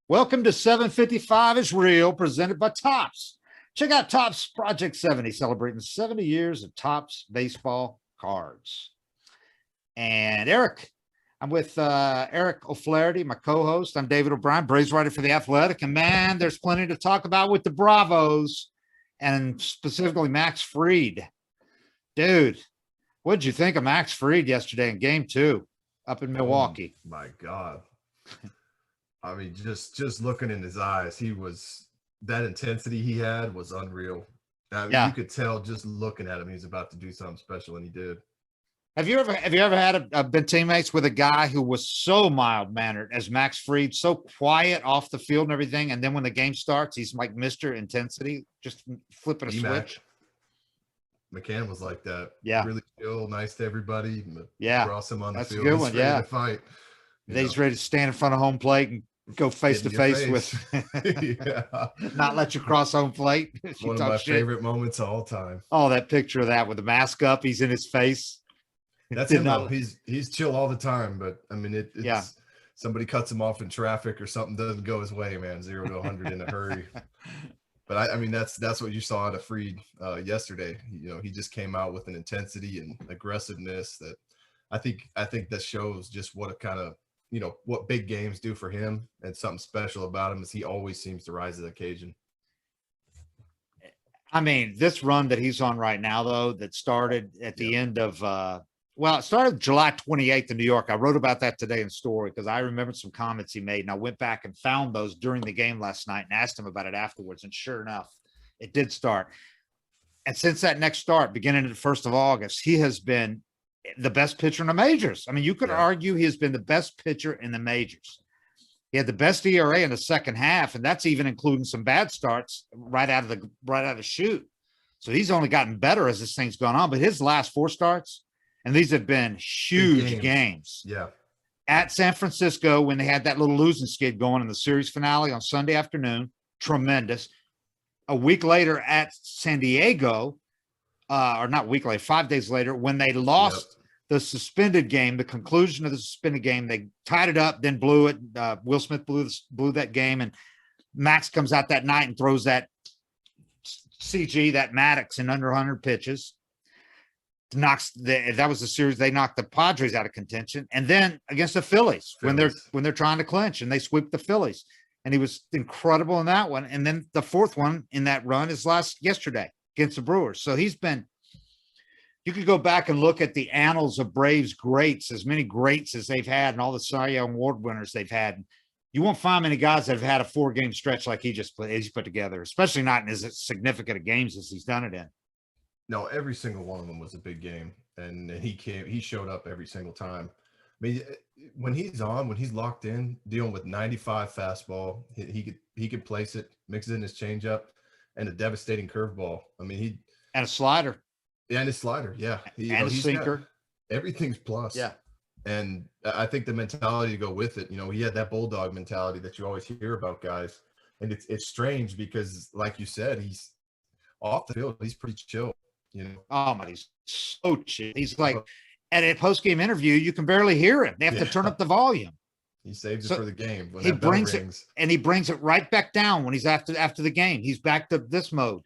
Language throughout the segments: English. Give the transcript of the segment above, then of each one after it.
Welcome to 755 is Real, presented by Topps. Check out Topps Project 70, celebrating 70 years of Topps baseball cards. And Eric, I'm with Eric O'Flaherty, my co-host. I'm David O'Brien, Braves writer for The Athletic. And man, there's plenty to talk about with the Bravos, and specifically Max Fried. Dude, what did you think of Max Fried yesterday in Game 2 up in Milwaukee? Oh, my God. I mean, just looking in his eyes, that intensity he had was unreal. I mean, you could tell just looking at him, he was about to do something special, and he did. Have you ever had been teammates with a guy who was so mild mannered as Max Fried, so quiet off the field and everything, and then when the game starts, he's like Mr. Intensity, just flipping a switch? McCann was like that. Yeah, really chill, nice to everybody. Yeah, cross him on the that's field. a good one. He's ready Yeah, to fight. He's ready to stand in front of home plate and go face to face with, not let you cross home plate. One of my favorite moments of all time. Oh, that picture of that with the mask up, he's in his face. That's him though. He's chill all the time, but I mean, it's somebody cuts him off in traffic or something doesn't go his way, man. 0 to 100 in a hurry. But I mean, that's what you saw out of Fried yesterday. You know, he just came out with an intensity and aggressiveness that I think that shows just what a kind of, you know, what big games do for him, and something special about him is he always seems to rise to the occasion. I mean, this run that he's on right now, though, that started at the end of, it started July 28th in New York. I wrote about that today in Story because I remembered some comments he made, and I went back and found those during the game last night and asked him about it afterwards. And sure enough, it did start. And since that next start, beginning of the 1st of August, he has been the best pitcher in the majors. I mean, you could argue he has been the best pitcher in the majors. He had the best ERA in the second half, and that's even including some bad starts right out of the chute. So he's only gotten better as this thing's gone on. But his last 4 starts, and these have been huge games. Yeah. At San Francisco, when they had that little losing skid going in the series finale on Sunday afternoon, tremendous. A week later at San Diego, or not a week later, 5 days later, when they lost the suspended game, the conclusion of the suspended game, they tied it up, then blew it. Will Smith blew that game, and Max comes out that night and throws that CG, that Maddox, in under 100 pitches. That was the series they knocked the Padres out of contention, and then against the Phillies. when they're trying to clinch, and they sweep the Phillies, and he was incredible in that one. And then the 4th one in that run is yesterday against the Brewers. So he's been. You could go back and look at the annals of Braves greats, as many greats as they've had, and all the Cy Young Award winners they've had. You won't find many guys that have had a 4-game stretch like he's put together, especially not in as significant of games as he's done it in. No, every single one of them was a big game, and he showed up every single time. I mean, when he's locked in, dealing with 95 fastball, he could place it, mix it in his changeup, and a devastating curveball. I mean, and a slider. Yeah, and his slider, yeah. And a sinker. Everything's plus. Yeah. And I think the mentality to go with it, you know, he had that bulldog mentality that you always hear about guys. And it's strange because, like you said, he's off the field, he's pretty chill, you know. Oh, my, he's so chill. He's like, at a post-game interview, you can barely hear him. They have to turn up the volume. He saves it for the game. When he brings it right back down when he's after the game. He's back to this mode.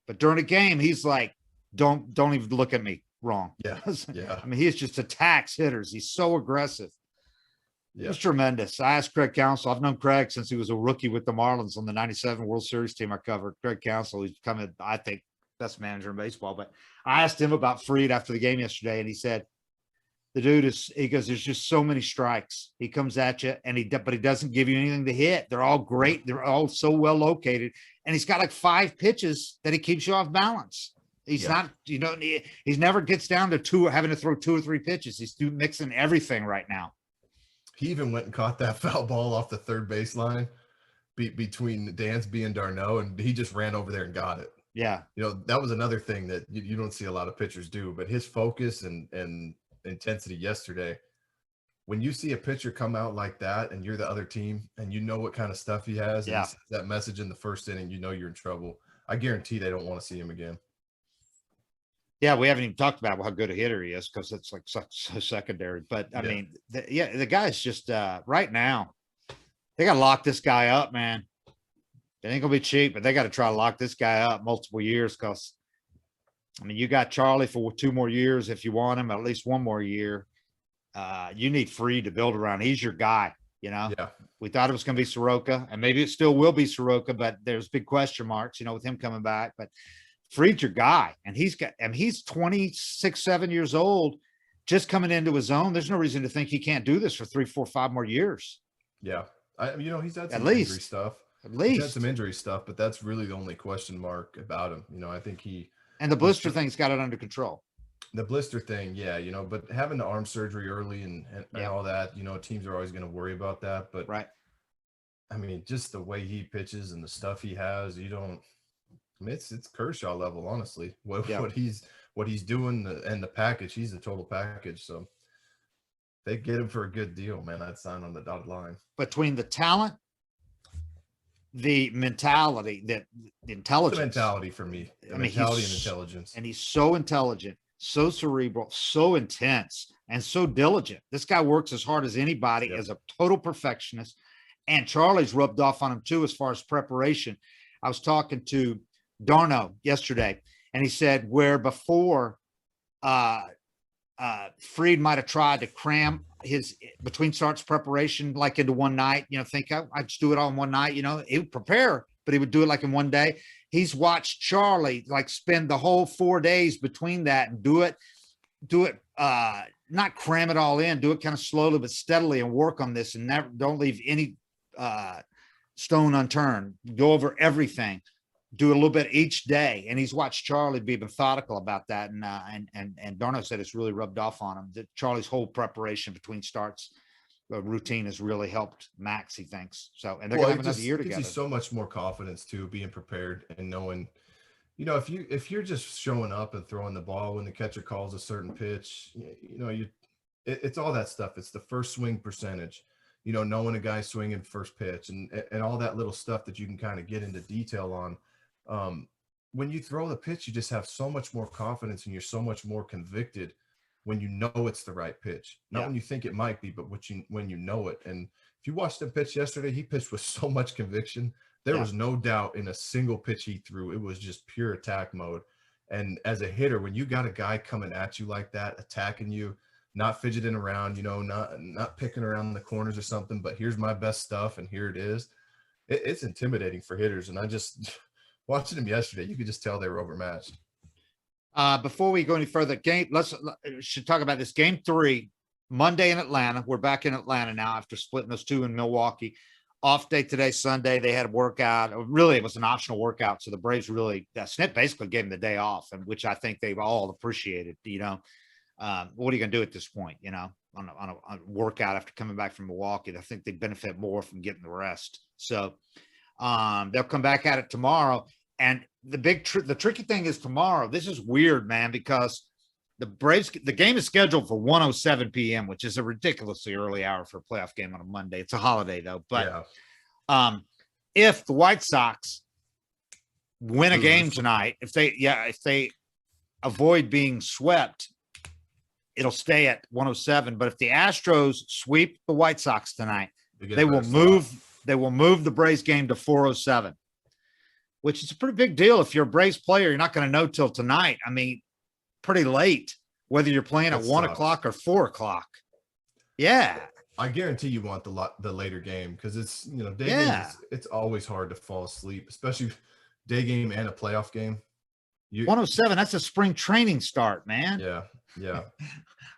But during the game, he's like, don't even look at me wrong. Yeah. I mean, he just attacks hitters. He's so aggressive. Yeah. It's tremendous. I asked Craig Counsell. I've known Craig since he was a rookie with the Marlins on the 97 World Series team I covered. Craig Counsell, he's become, I think, best manager in baseball. But I asked him about Fried after the game yesterday, and he said, the dude he goes, there's just so many strikes. He comes at you, but he doesn't give you anything to hit. They're all great. They're all so well located. And he's got like 5 pitches that he keeps you off balance. He's not, you know, he never gets down to having to throw 2 or 3 pitches. He's mixing everything right now. He even went and caught that foul ball off the third baseline between Dansby and Darno, and he just ran over there and got it. Yeah. You know, that was another thing that you don't see a lot of pitchers do, but his focus and intensity yesterday, when you see a pitcher come out like that and you're the other team and you know what kind of stuff he has, and he sends that message in the first inning, you know you're in trouble. I guarantee they don't want to see him again. Yeah, we haven't even talked about how good a hitter he is because it's like so secondary. But I mean, the guy's just right now. They got to lock this guy up, man. It ain't gonna be cheap, but they got to try to lock this guy up multiple years because, I mean, you got Charlie for 2 more years if you want him, at least 1 more year. You need Fried to build around. He's your guy, you know? Yeah. We thought it was going to be Soroka, and maybe it still will be Soroka, but there's big question marks, you know, with him coming back. But Fried's your guy, and he's 26, 7 years old, just coming into his own. There's no reason to think he can't do this for 3, 4, 5 more years. Yeah. He's had some At injury least. stuff. At He's least. had some injury stuff, but that's really the only question mark about him. I think and the blister thing's got it under control. The blister thing, yeah, but having the arm surgery early and all that, teams are always going to worry about that. But right. I mean, just the way he pitches and the stuff he has, it's Kershaw level, honestly. What he's doing and the package, he's a total package. So they get him for a good deal, man. I'd sign on the dotted line. Between the talent, the mentality, the intelligence. The mentality for me. Mentality and intelligence. And he's so intelligent, so cerebral, so intense, and so diligent. This guy works as hard as anybody, as a total perfectionist. And Charlie's rubbed off on him too as far as preparation. I was talking to Darno yesterday, and he said where before Fried might have tried to cram his between starts preparation like into one night, think I'd just do it all in one night, he would prepare, but he would do it like in one day. He's watched Charlie like spend the whole 4 days between that and do it, not cram it all in, do it kind of slowly but steadily and work on this and never don't leave any stone unturned, go over everything, do a little bit each day. And he's watched Charlie be methodical about that. And Darno said it's really rubbed off on him that Charlie's whole preparation between starts routine has really helped Max, he thinks. So, and they're going to have another year together. Gives you so much more confidence too, being prepared and knowing, if you're just showing up and throwing the ball when the catcher calls a certain pitch, it's all that stuff. It's the first swing percentage, knowing a guy swinging first pitch and all that little stuff that you can kind of get into detail on. When you throw the pitch, you just have so much more confidence and you're so much more convicted when you know it's the right pitch, not when you think it might be, but when you know it. And if you watched him pitch yesterday, he pitched with so much conviction. There was no doubt in a single pitch he threw. It was just pure attack mode. And as a hitter, when you got a guy coming at you like that, attacking you, not fidgeting around, not picking around the corners or something, but here's my best stuff and here it is. It's intimidating for hitters. And I just watching him yesterday, you could just tell they were overmatched. Before we go any further, should talk about this game 3, Monday in Atlanta. We're back in Atlanta now after splitting those 2 in Milwaukee. Off day today, Sunday. They had a workout. Really, it was an optional workout. So the Braves Snit basically gave them the day off, and which I think they've all appreciated. What are you going to do at this point? On a workout after coming back from Milwaukee, I think they benefit more from getting the rest. So they'll come back at it tomorrow. And the tricky thing is tomorrow. This is weird, man, because the game is scheduled for 1:07 p.m., which is a ridiculously early hour for a playoff game on a Monday. It's a holiday though. But if the White Sox win a game tonight, if they avoid being swept, it'll stay at 1:07. But if the Astros sweep the White Sox tonight, they will move the Braves game to 4:07. Which is a pretty big deal. If you're a Braves player, you're not going to know till tonight. I mean, pretty late, whether you're playing at 1 o'clock or 4 o'clock. Yeah. I guarantee you want the later game because it's, day game it's always hard to fall asleep, especially day game and a playoff game. 1:07, that's a spring training start, man. Yeah.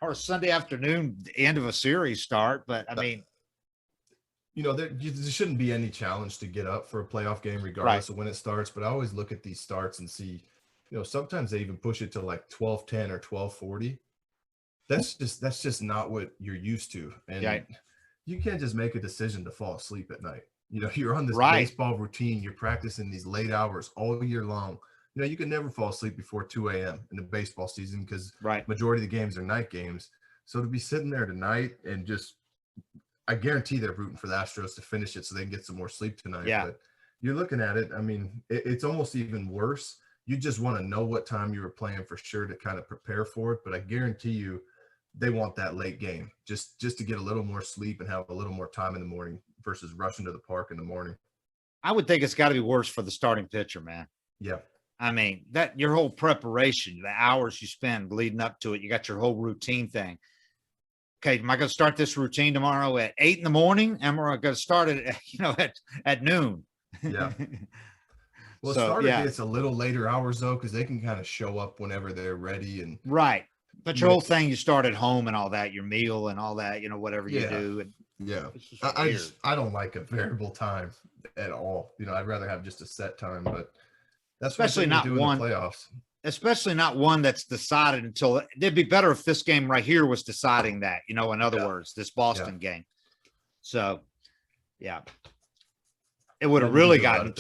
Or a Sunday afternoon, end of a series start. But I mean, there shouldn't be any challenge to get up for a playoff game, regardless of when it starts. But I always look at these starts and see, sometimes they even push it to like 12:10 or 12:40. That's just not what you're used to. And you can't just make a decision to fall asleep at night. You're on this baseball routine. You're practicing these late hours all year long. You can never fall asleep before 2 a.m. in the baseball season because majority of the games are night games. So to be sitting there tonight and I guarantee they're rooting for the Astros to finish it so they can get some more sleep tonight. Yeah. But you're looking at it. I mean, it's almost even worse. You just want to know what time you were playing for sure to kind of prepare for it. But I guarantee you they want that late game just to get a little more sleep and have a little more time in the morning versus rushing to the park in the morning. I would think it's got to be worse for the starting pitcher, man. Yeah. I mean, that your whole preparation, the hours you spend leading up to it, you got your whole routine thing. Okay, am I going to start this routine tomorrow at 8 in the morning? Am I going to start it, at noon? Yeah. Well, So, starter gets a little later hours though, because they can kind of show up whenever they're ready. And right. But your whole thing, you start at home and all that, your meal and all that, whatever you do. And yeah, I don't like a variable time at all. I'd rather have just a set time, but that's especially not one playoffs. Especially not one that's decided until it'd be better if this game right here was deciding that, in other words, this Boston game. So, yeah, it would have really gotten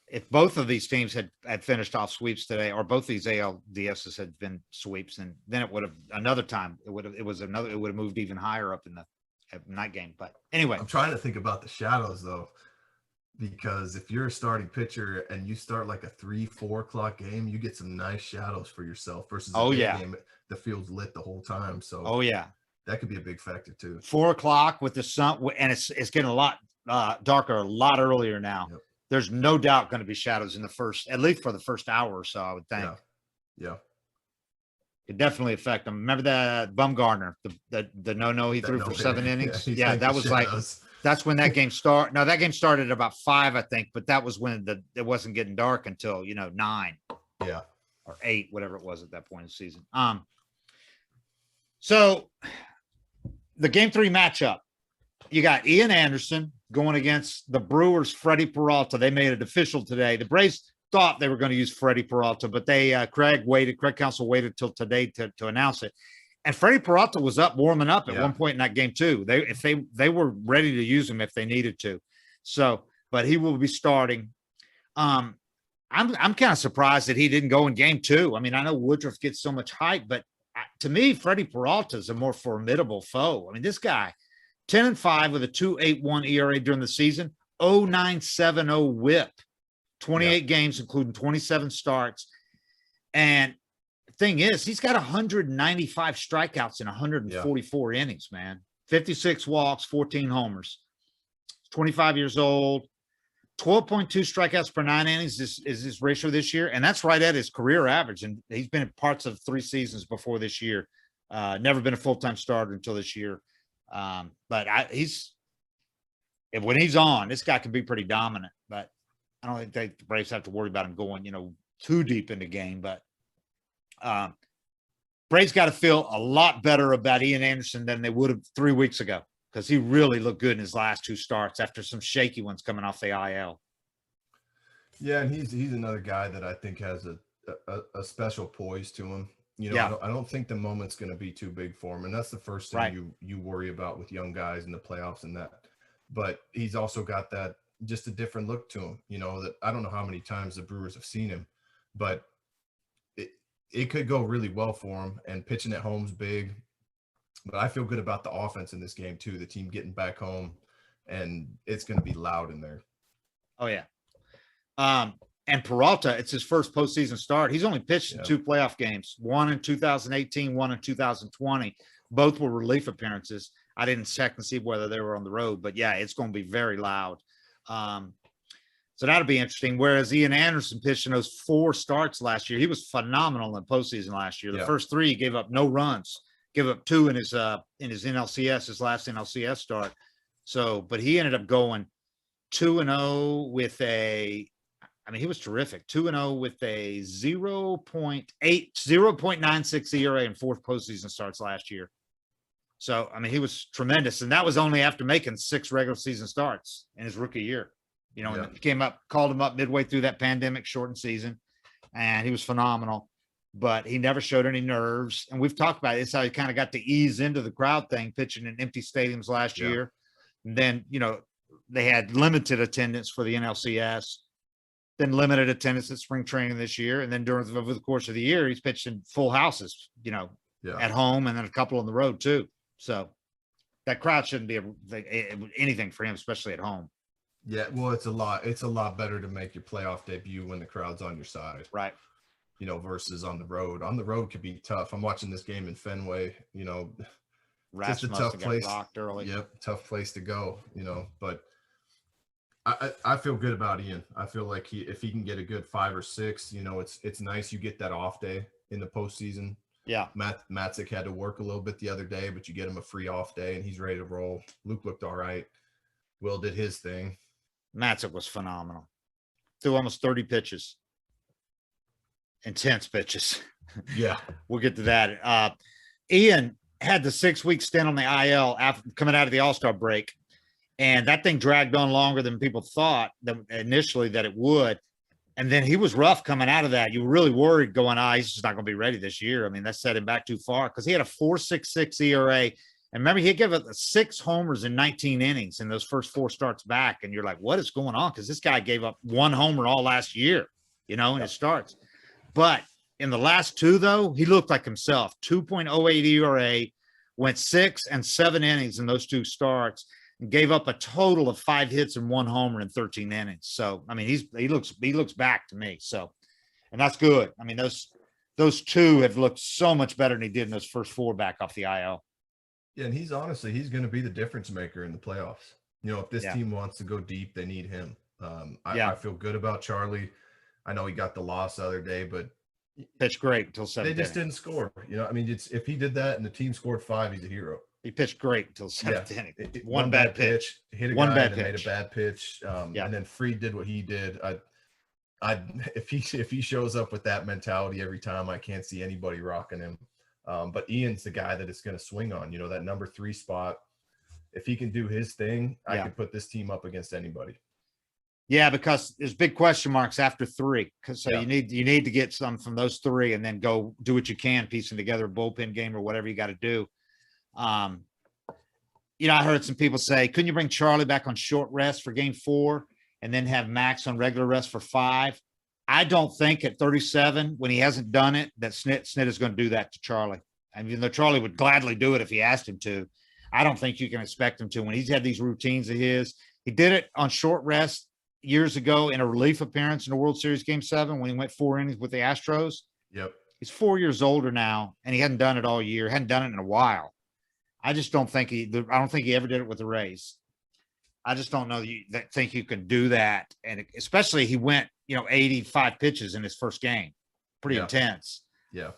if both of these teams had finished off sweeps today, or both these ALDSs had been sweeps, and then it would have another time. It would have moved even higher up in the night game. But anyway, I'm trying to think about the shadows though, because if you're a starting pitcher and you start like a 3-4 o'clock game, you get some nice shadows for yourself versus a game. The field's lit the whole time. So that could be a big factor too. 4 o'clock with the sun, and it's getting a lot darker a lot earlier now. Yep. There's no doubt going to be shadows in at least for the first hour or so, I would think. Yeah. It definitely affect them. Remember that Bumgarner, the no he threw for 7 innings. Yeah, that was shadows. That's when that game started. No, that game started at about 5, I think, but that was when it wasn't getting dark until 9. Yeah. Or 8, whatever it was at that point in the season. So the game 3 matchup, you got Ian Anderson going against the Brewers, Freddie Peralta. They made it official today. The Braves thought they were going to use Freddie Peralta, but Craig Counsell waited till today to announce it. And Freddie Peralta was up, warming up at one point in that game too. They were ready to use him if they needed to. So, but he will be starting. I'm kind of surprised that he didn't go in game 2. I mean, I know Woodruff gets so much hype, but to me, Freddie Peralta is a more formidable foe. I mean, this guy, 10-5 with a 2.81 ERA during the season, 0.970 WHIP, 28 games, including 27 starts. And the thing is, he's got 195 strikeouts in 144 innings, man. 56 walks, 14 homers. 25 years old. 12.2 strikeouts per 9 innings is his ratio this year, and that's right at his career average. And he's been in parts of 3 seasons before this year. Never been a full-time starter until this year. But when he's on, this guy can be pretty dominant. But I don't think the Braves have to worry about him going, too deep in the game. But Braves got to feel a lot better about Ian Anderson than they would have 3 weeks ago, because he really looked good in his last 2 starts after some shaky ones coming off the IL. Yeah, and he's another guy that I think has a special poise to him. I don't think the moment's going to be too big for him, and that's the first thing you worry about with young guys in the playoffs and that. But he's also got that just a different look to him. That I don't know how many times the Brewers have seen him, but it could go really well for him. And pitching at home's big. But I feel good about the offense in this game too. The team getting back home, and it's going to be loud in there. Oh yeah. And Peralta, it's his first postseason start. He's only pitched in 2 playoff games, one in 2018, one in 2020. Both were relief appearances. I didn't check and see whether they were on the road, but yeah, it's going to be very loud. So that'll be interesting. Whereas Ian Anderson pitched in those 4 starts last year, he was phenomenal in postseason last year. The first 3, he gave up no runs. Give up 2 in his NLCS, his last NLCS start. So, but he ended up going 2-0 with he was terrific. 2-0 with a 0.96 ERA in 4 postseason starts last year. So, he was tremendous. And that was only after making 6 regular season starts in his rookie year. And he called him up midway through that pandemic shortened season, and he was phenomenal. But he never showed any nerves. And we've talked about it. It's how he kind of got to ease into the crowd thing, pitching in empty stadiums last year. And then, they had limited attendance for the NLCS, then limited attendance at spring training this year. And then over the course of the year, he's pitched in full houses, at home, and then a couple on the road too. So that crowd shouldn't be anything for him, especially at home. Yeah. Well, it's a lot better to make your playoff debut when the crowd's on your side. Right. Versus on the road. On the road could be tough. I'm watching this game in Fenway, Rats just a tough place. Locked early. Yep, tough place to go, but I feel good about Ian. I feel like if he can get a good 5 or 6, it's nice you get that off day in the postseason. Yeah. Matzik had to work a little bit the other day, but you get him a free off day and he's ready to roll. Luke looked all right. Will did his thing. Matzik was phenomenal. Threw almost 30 pitches. Intense pitches. Yeah. We'll get to that. Ian had the 6-week stint on the IL after coming out of the All-Star break. And that thing dragged on longer than people thought initially that it would. And then he was rough coming out of that. You were really worried going, he's just not going to be ready this year. I mean, that set him back too far because he had a 4.66 ERA. And remember, he gave up 6 homers in 19 innings in those first 4 starts back. And you're like, what is going on? Because this guy gave up 1 homer all last year, in his starts. But in the last 2, though, he looked like himself. 2.08 ERA, went 6 and 7 innings in those 2 starts. And gave up a total of 5 hits and 1 homer in 13 innings. So, I mean, he looks back to me. So, and that's good. I mean, those 2 have looked so much better than he did in those first 4 back off the IL. Yeah, and he's going to be the difference maker in the playoffs. If this team wants to go deep, they need him. I feel good about Charlie. I know he got the loss the other day, but pitched great until 7. They just didn't score. I mean, if he did that and the team scored 5, he's a hero. He pitched great until 7th inning. One bad pitch, hit a one guy bad and made a bad pitch. And then Fried did what he did. If he shows up with that mentality every time, I can't see anybody rocking him. But Ian's the guy that it's going to swing on. That number 3 spot. If he can do his thing, I can put this team up against anybody. Yeah, because there's big question marks after 3. You need to get some from those 3 and then go do what you can, piecing together a bullpen game or whatever you got to do. I heard some people say, couldn't you bring Charlie back on short rest for game 4 and then have Max on regular rest for 5? I don't think at 37, when he hasn't done it, that Snit is going to do that to Charlie. I mean, though Charlie would gladly do it if he asked him to, I don't think you can expect him to. When he's had these routines of his, he did it on short rest years ago in a relief appearance in the World Series Game 7 when he went 4 innings with the Astros. Yep. He's 4 years older now, and he hadn't done it all year, hadn't done it in a while. I just don't think he ever did it with the Rays. I just don't know think you can do that. And especially he went, 85 pitches in his first game. Pretty intense. Yeah.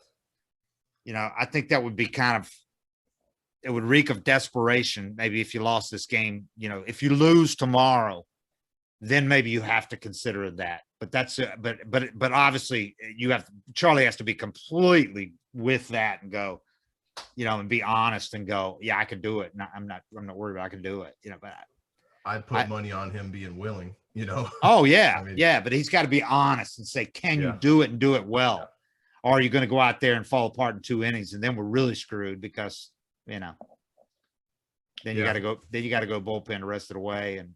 I think that would be it would reek of desperation. Maybe if you lost this game, if you lose tomorrow, then maybe you have to consider that. But but obviously Charlie has to be completely with that and go, and be honest and go, I can do it. I'm not worried about I can do it. But I'd put money on him being willing, Oh yeah. But he's got to be honest and say, can you do it and do it well? Yeah. Or are you going to go out there and fall apart in 2 innings? And then we're really screwed because, then you got to go bullpen the rest of the way. And,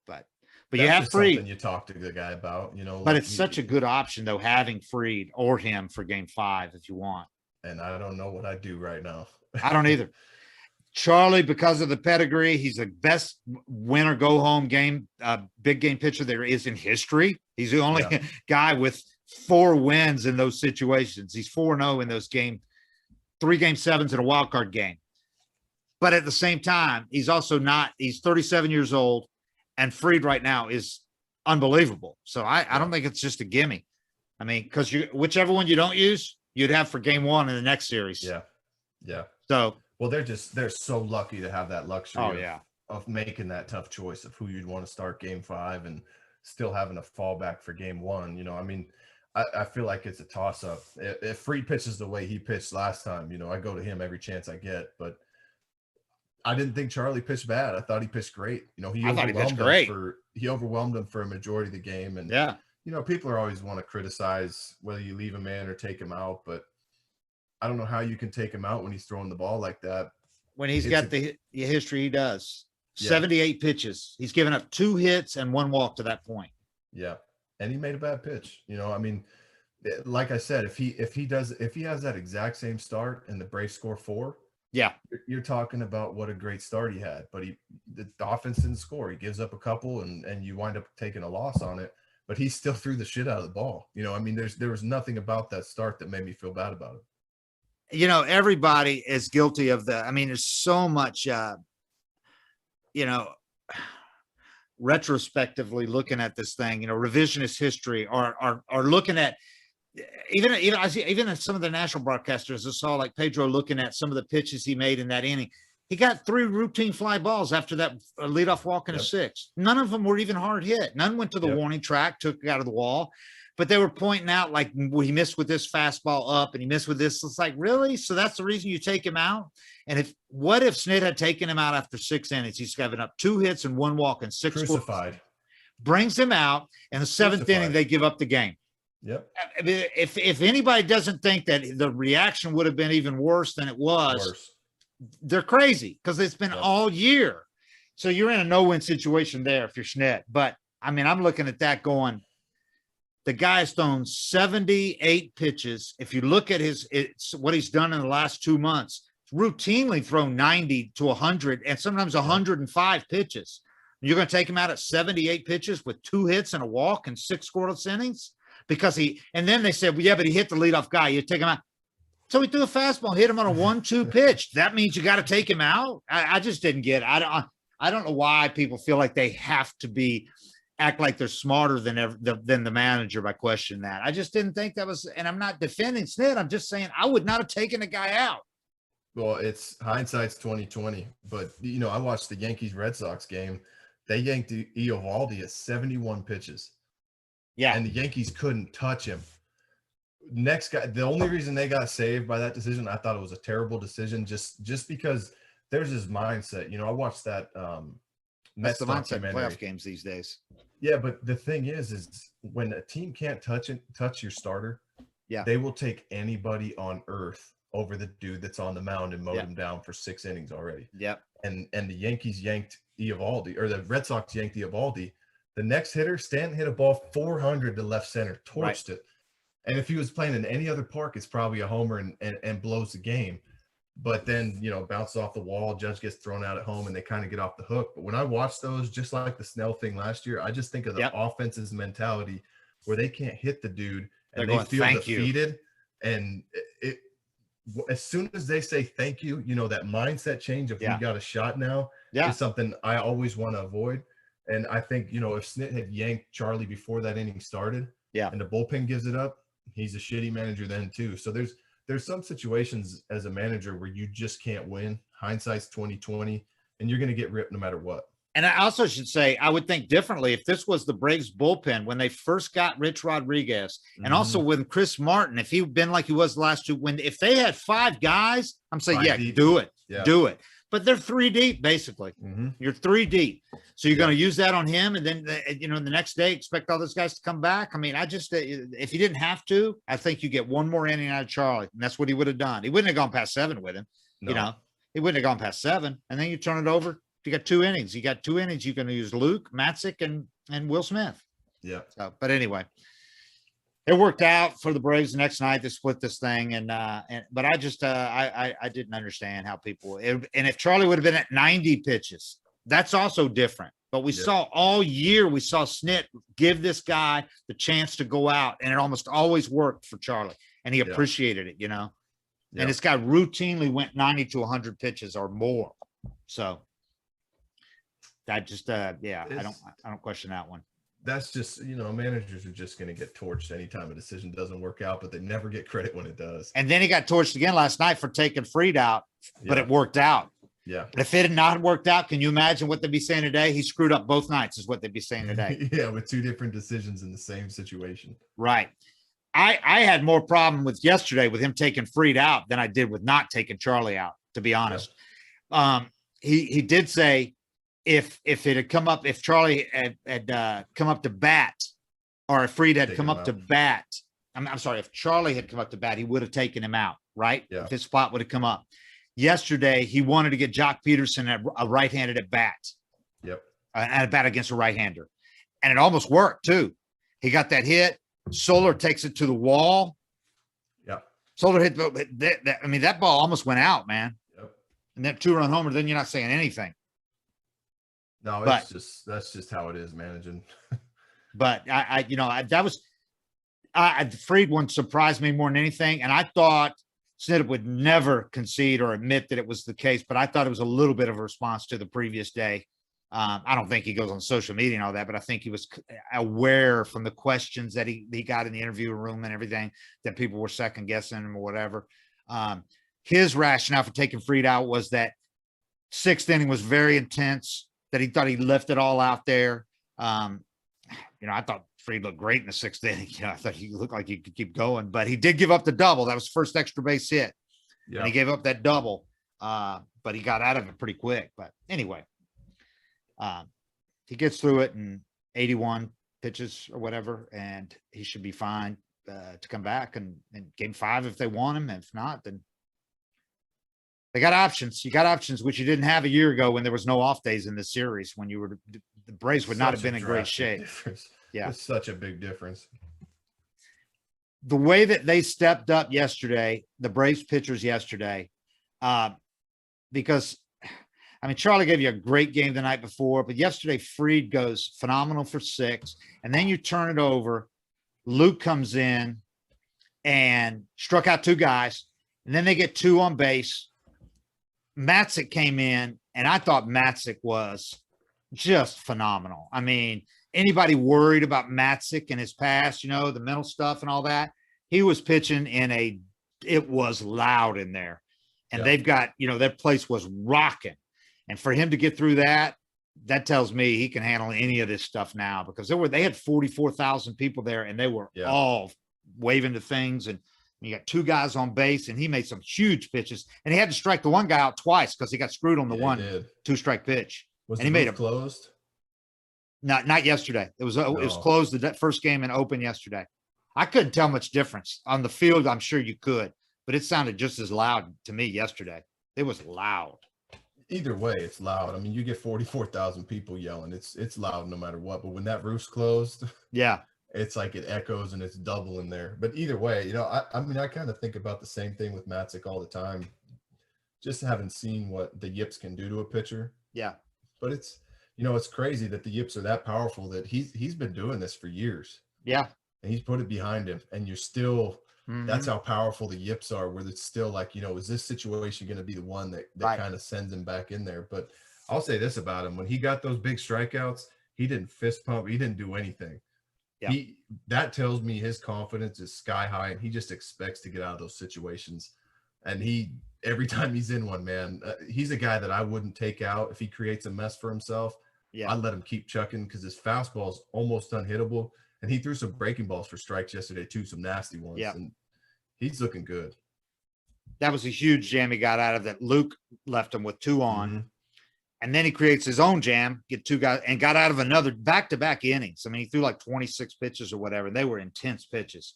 but you have Fried. Something you talk to the guy about, but it's such a good option though, having Fried or him for game 5, if you want. And I don't know what I do right now. I don't either. Charlie, because of the pedigree, he's the best win or go home game, big game pitcher there is in history. He's the only guy with 4 wins in those situations. He's 4-0 in those 3 game 7s in a wild card game. But at the same time, he's 37 years old, and Fried right now is unbelievable. So I don't think it's just a gimme. I mean, because whichever one you don't use, you'd have for game 1 in the next series. Yeah. Yeah. So, well, they're so lucky to have that luxury of making that tough choice of who you'd want to start game 5 and still having a fallback for game 1. I mean, I feel like it's a toss up. If Fried pitches the way he pitched last time, I go to him every chance I get, but I didn't think Charlie pitched bad. I thought he pitched great. He overwhelmed him for a majority of the game. And people are always want to criticize whether you leave him in or take him out, but I don't know how you can take him out when he's throwing the ball like that. When he's got the history he does. 78 pitches. He's given up 2 hits and 1 walk to that point. Yeah. And he made a bad pitch. I mean, like I said, if he has that exact same start and the Braves score 4, you're talking about what a great start he had. But the offense didn't score. He gives up a couple and you wind up taking a loss on it. But he still threw the shit out of the ball. I mean, there was nothing about that start that made me feel bad about it. Everybody is guilty of there's so much, retrospectively looking at this thing, revisionist history, or looking at even at some of the national broadcasters, I saw like Pedro looking at some of the pitches he made in that inning. He got 3 routine fly balls after that leadoff walk in a 6th. None of them were even hard hit. None went to the warning track, took it out of the wall. But they were pointing out, like, well, he missed with this fastball up and he missed with this. It's like, really? So that's the reason you take him out? And what if Snit had taken him out after 6 innings? He's given up 2 hits and 1 walk and 6 crucified. Brings him out. In the 7th inning, they give up the game. Yep. I mean, if anybody doesn't think that the reaction would have been even worse than it was, they're crazy, because it's been all year. So you're in a no-win situation there if you're Snit. But, I mean, I'm looking at that going, the guy's thrown 78 pitches. If you look at what he's done in the last 2 months, routinely thrown 90 to 100 and sometimes 105 pitches. You're going to take him out at 78 pitches with 2 hits and a walk and 6 scoreless innings? Because and then they said, well, yeah, but he hit the leadoff guy. You take him out. So he threw a fastball, hit him on a 1-2 pitch. That means you got to take him out. I just didn't get it. I don't know why people feel like they have to act like they're smarter than the manager by questioning that. I just didn't think that was, and I'm not defending Snit. I'm just saying I would not have taken the guy out. Well, it's hindsight's 2020, but I watched the Yankees Red Sox game. They yanked Eovaldi at 71 pitches. Yeah. And the Yankees couldn't touch him. Next guy, the only reason they got saved by that decision, I thought it was a terrible decision, just because there's his mindset. I watched that Mets the mindset in documentary. Playoff games these days. Yeah, but the thing is when a team can't touch your starter, they will take anybody on earth over the dude that's on the mound and mowed him down for 6 innings already. Yep. And the Yankees yanked Eovaldi, or the Red Sox yanked Eovaldi. The next hitter, Stanton, hit a ball 400 to left center, torched it. And if he was playing in any other park, it's probably a homer and blows the game. But then, bounces off the wall, Judge gets thrown out at home, and they kind of get off the hook. But when I watch those, just like the Snell thing last year, I just think of the offense's mentality where they can't hit the dude and they feel defeated. And as soon as they say thank you, that mindset change of we got a shot now is something I always want to avoid. And I think, if Snit had yanked Charlie before that inning started and the bullpen gives it up, he's a shitty manager then too. So there's some situations as a manager where you just can't win. Hindsight's 2020, and you're going to get ripped no matter what. And I also should say, I would think differently if this was the Braves bullpen when they first got Rich Rodriguez, and also with Chris Martin, if he'd been like he was the llast 2, if they had 5 guys, I'm saying, do it. Do it. But they're 3 deep, basically. You're 3 deep. So you're going to use that on him. And then, the next day, expect all those guys to come back. I mean, if he didn't have to, I think you get 1 more inning out of Charlie. And that's what he would have done. He wouldn't have gone past 7 with him. No. He wouldn't have gone past 7. And then you turn it over. You got 2 innings. You got 2 innings. You're going to use Luke, Matzik, and Will Smith. Yeah. So, but anyway, it worked out for the Braves the next night to split this thing. But I just, I didn't understand how people, and if Charlie would have been at 90 pitches, that's also different. But we saw all year, we saw Snit give this guy the chance to go out, and it almost always worked for Charlie, and he appreciated it, And this guy routinely went 90 to 100 pitches or more. So I just, I don't question that one. That's just, managers are just going to get torched anytime a decision doesn't work out, but they never get credit when it does. And then he got torched again last night for taking Fried out, but it worked out. Yeah. But if it had not worked out, can you imagine what they'd be saying today? He screwed up both nights is what they'd be saying today. Yeah, with 2 different decisions in the same situation. Right. I had more problem with yesterday with him taking Fried out than I did with not taking Charlie out, to be honest. Yeah. He did say, if it had come up, if Charlie had come up to bat, or if Fried had come up to bat, I'm sorry, if Charlie had come up to bat, he would have taken him out, right? Yeah. If his spot would have come up. Yesterday, he wanted to get Jock Peterson a right-handed at bat. Yep. At a bat against a right-hander. And it almost worked, too. He got that hit. Soler takes it to the wall. Yeah. Soler hit that ball almost went out, man. Yep. And that 2-run homer, then you're not saying anything. No, that's just how it is managing. But Fried one surprised me more than anything. And I thought Snit would never concede or admit that it was the case, but I thought it was a little bit of a response to the previous day. I don't think he goes on social media and all that, but I think he was aware from the questions that he got in the interview room and everything that people were second guessing him or whatever. His rationale for taking Fried out was that sixth inning was very intense, that he thought he left it all out there. I thought Fried looked great in the sixth inning. I thought he looked like he could keep going, but he did give up the double. That was the first extra base hit. Yeah. And he gave up that double, but he got out of it pretty quick. But anyway, he gets through it in 81 pitches or whatever, and he should be fine to come back and game 5 if they want him. If not, then they got options. You got options, which you didn't have a year ago when there was no off days in the series, when the Braves would not have been in great shape. Difference. Yeah. It's such a big difference. The way that they stepped up yesterday, the Braves pitchers yesterday, because Charlie gave you a great game the night before, but yesterday Fried goes phenomenal for 6, and then you turn it over. Luke comes in and struck out 2 guys, and then they get 2 on base. Matzik came in, and I thought Matzik was just phenomenal. Anybody worried about Matzik and his past, the mental stuff and all that, he was pitching it was loud in there. And they've got, that place was rocking. And for him to get through that tells me he can handle any of this stuff now, because they had 44,000 people there, and they were all waving to things. And you got 2 guys on base, and he made some huge pitches, and he had to strike the one guy out twice because he got screwed on the 2-strike pitch. Was and he made it closed? Not yesterday. It was closed the first game and open yesterday. I couldn't tell much difference on the field. I'm sure you could, but it sounded just as loud to me yesterday. It was loud. Either way, it's loud. You get 44,000 people yelling. It's loud no matter what. But when that roof's closed, it's like it echoes and it's double in there. But either way, I kind of think about the same thing with Matzik all the time. Just haven't seen what the yips can do to a pitcher. Yeah. But it's crazy that the yips are that powerful, that he's been doing this for years. Yeah. And he's put it behind him, and you're still that's how powerful the yips are, where it's still like, is this situation going to be the one that kind of sends him back in there? But I'll say this about him: when he got those big strikeouts, he didn't fist pump, he didn't do anything. Yeah. That tells me his confidence is sky high, and he just expects to get out of those situations. And every time he's in one, man, he's a guy that I wouldn't take out if he creates a mess for himself. Yeah, I'd let him keep chucking, because his fastball is almost unhittable. And he threw some breaking balls for strikes yesterday too, some nasty ones. Yeah. And he's looking good. That was a huge jam he got out of that. Luke left him with 2 on. Mm-hmm. And then he creates his own jam, get 2 guys, and got out of another back-to-back innings. He threw like 26 pitches or whatever. And they were intense pitches.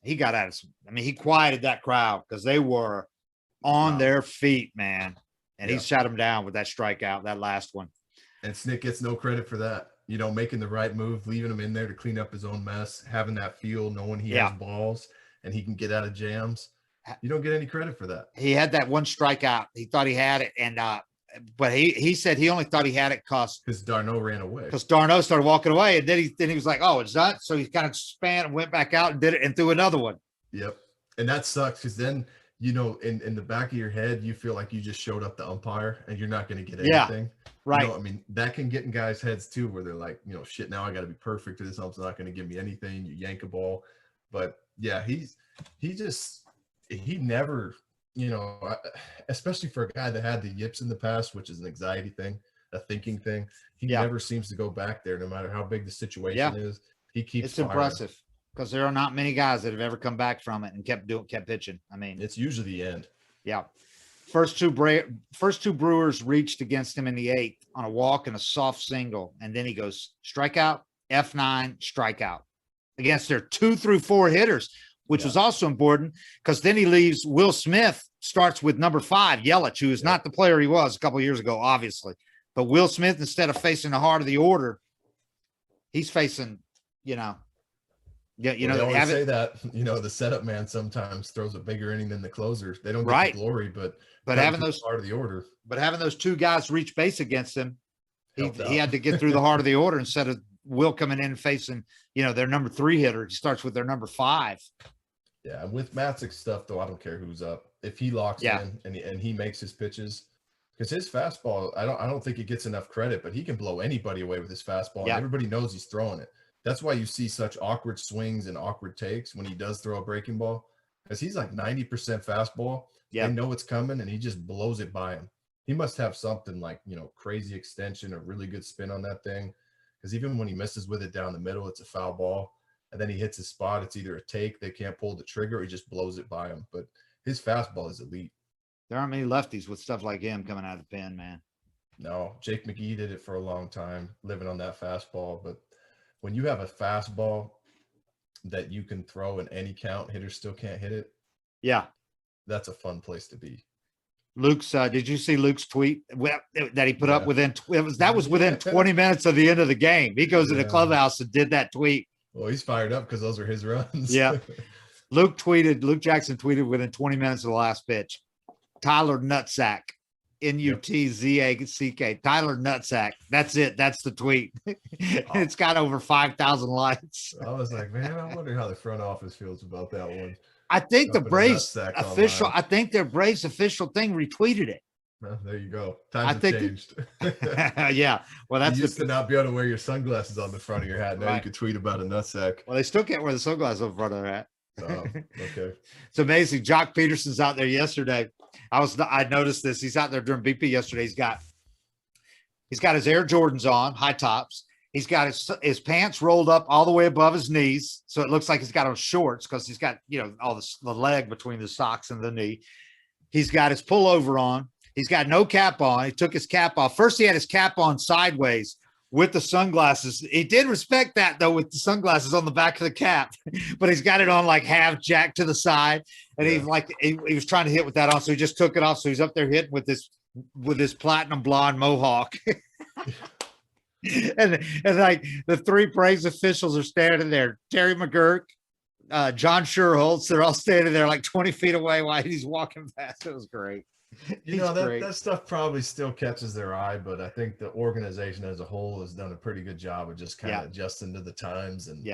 He got out of some, he quieted that crowd, because they were on their feet, man. And he shut them down with that strikeout, that last one. And Snick gets no credit for that. Making the right move, leaving him in there to clean up his own mess, having that feel, knowing he has balls and he can get out of jams. You don't get any credit for that. He had that one strikeout. He thought he had it. And, but he said he only thought he had it because Darno ran away. Because Darno started walking away. And then he was like, oh, it's not. So he kind of span and went back out and did it and threw another one. Yep. And that sucks, because then, in the back of your head, you feel like you just showed up the umpire and you're not going to get anything. Yeah, right. That can get in guys' heads too, where they're like, shit, now I got to be perfect. This ump's not going to give me anything. You yank a ball. But yeah, he never, especially for a guy that had the yips in the past, which is an anxiety thing, a thinking thing. He never seems to go back there, no matter how big the situation is. He keeps It's firing. Impressive. Because there are not many guys that have ever come back from it and kept pitching. It's usually the end. Yeah. First two Brewers reached against him in the 8th on a walk and a soft single. And then he goes strikeout, F9, strikeout against their 2 through 4 hitters, which was also important, because then he leaves. Will Smith starts with number 5, Yelich, who is not the player he was a couple of years ago, obviously. But Will Smith, instead of facing the heart of the order, he's facing, they always say that, the setup man sometimes throws a bigger inning than the closer. They don't get the glory, but having those part of the order. But having those 2 guys reach base against him, he had to get through the heart of the order instead of Will coming in and facing, their number 3 hitter. He starts with their number 5. Yeah, with Matzik's stuff though, I don't care who's up. If he locks in and he makes his pitches, Because his fastball, I don't think it gets enough credit, but he can blow anybody away with his fastball. And everybody knows he's throwing it. That's why you see such awkward swings and awkward takes when he does throw a breaking ball, because he's like 90% fastball. They know it's coming, and he just blows it by him. He must have something like, crazy extension or really good spin on that thing, because even when he misses with it down the middle, it's a foul ball. And then he hits his spot. It's either a take, they can't pull the trigger, or he just blows it by him. But his fastball is elite. There aren't many lefties with stuff like him coming out of the pen, man. No, Jake McGee did it for a long time, living on that fastball. But when you have a fastball that you can throw in any count, hitters still can't hit it. Yeah. That's a fun place to be. Luke's, did you see Luke's tweet that he put up within, that was within 20 minutes of the end of the game. He goes to the clubhouse and did that tweet. Well, he's fired up because those are his runs. Yeah. Luke Jackson tweeted within 20 minutes of the last pitch. Tyler Nutsack, Nutzack. Tyler Nutsack. That's it. That's the tweet. It's got over 5,000 likes. I was like, man, I wonder how the front office feels about that one. I think the Braves official. I think their Braves official thing retweeted it. Well, there you go. Times have changed. Yeah. Well, that's you used to not be able to wear your sunglasses on the front of your hat. Now you can tweet about a nutsack. Well, they still can't wear the sunglasses on the front of their hat. Oh, okay. It's amazing. Jock Peterson's out there yesterday. I noticed this. He's out there during BP yesterday. He's got his Air Jordans on, high tops. He's got his pants rolled up all the way above his knees, so it looks like he's got on shorts because he's got all the leg between the socks and the knee. He's got his pullover on. He's got no cap on. He took his cap off. First, he had his cap on sideways with the sunglasses. He did respect that, though, with the sunglasses on the back of the cap, but he's got it on like half jacked to the side. And he was trying to hit with that on, so he just took it off. So he's up there hitting with this platinum blonde mohawk. and like the three Braves officials are standing there. Terry McGurk, John Schuerholz, they're all standing there like 20 feet away while he's walking past. It was great. That stuff probably still catches their eye, but I think the organization as a whole has done a pretty good job of just kind of adjusting to the times and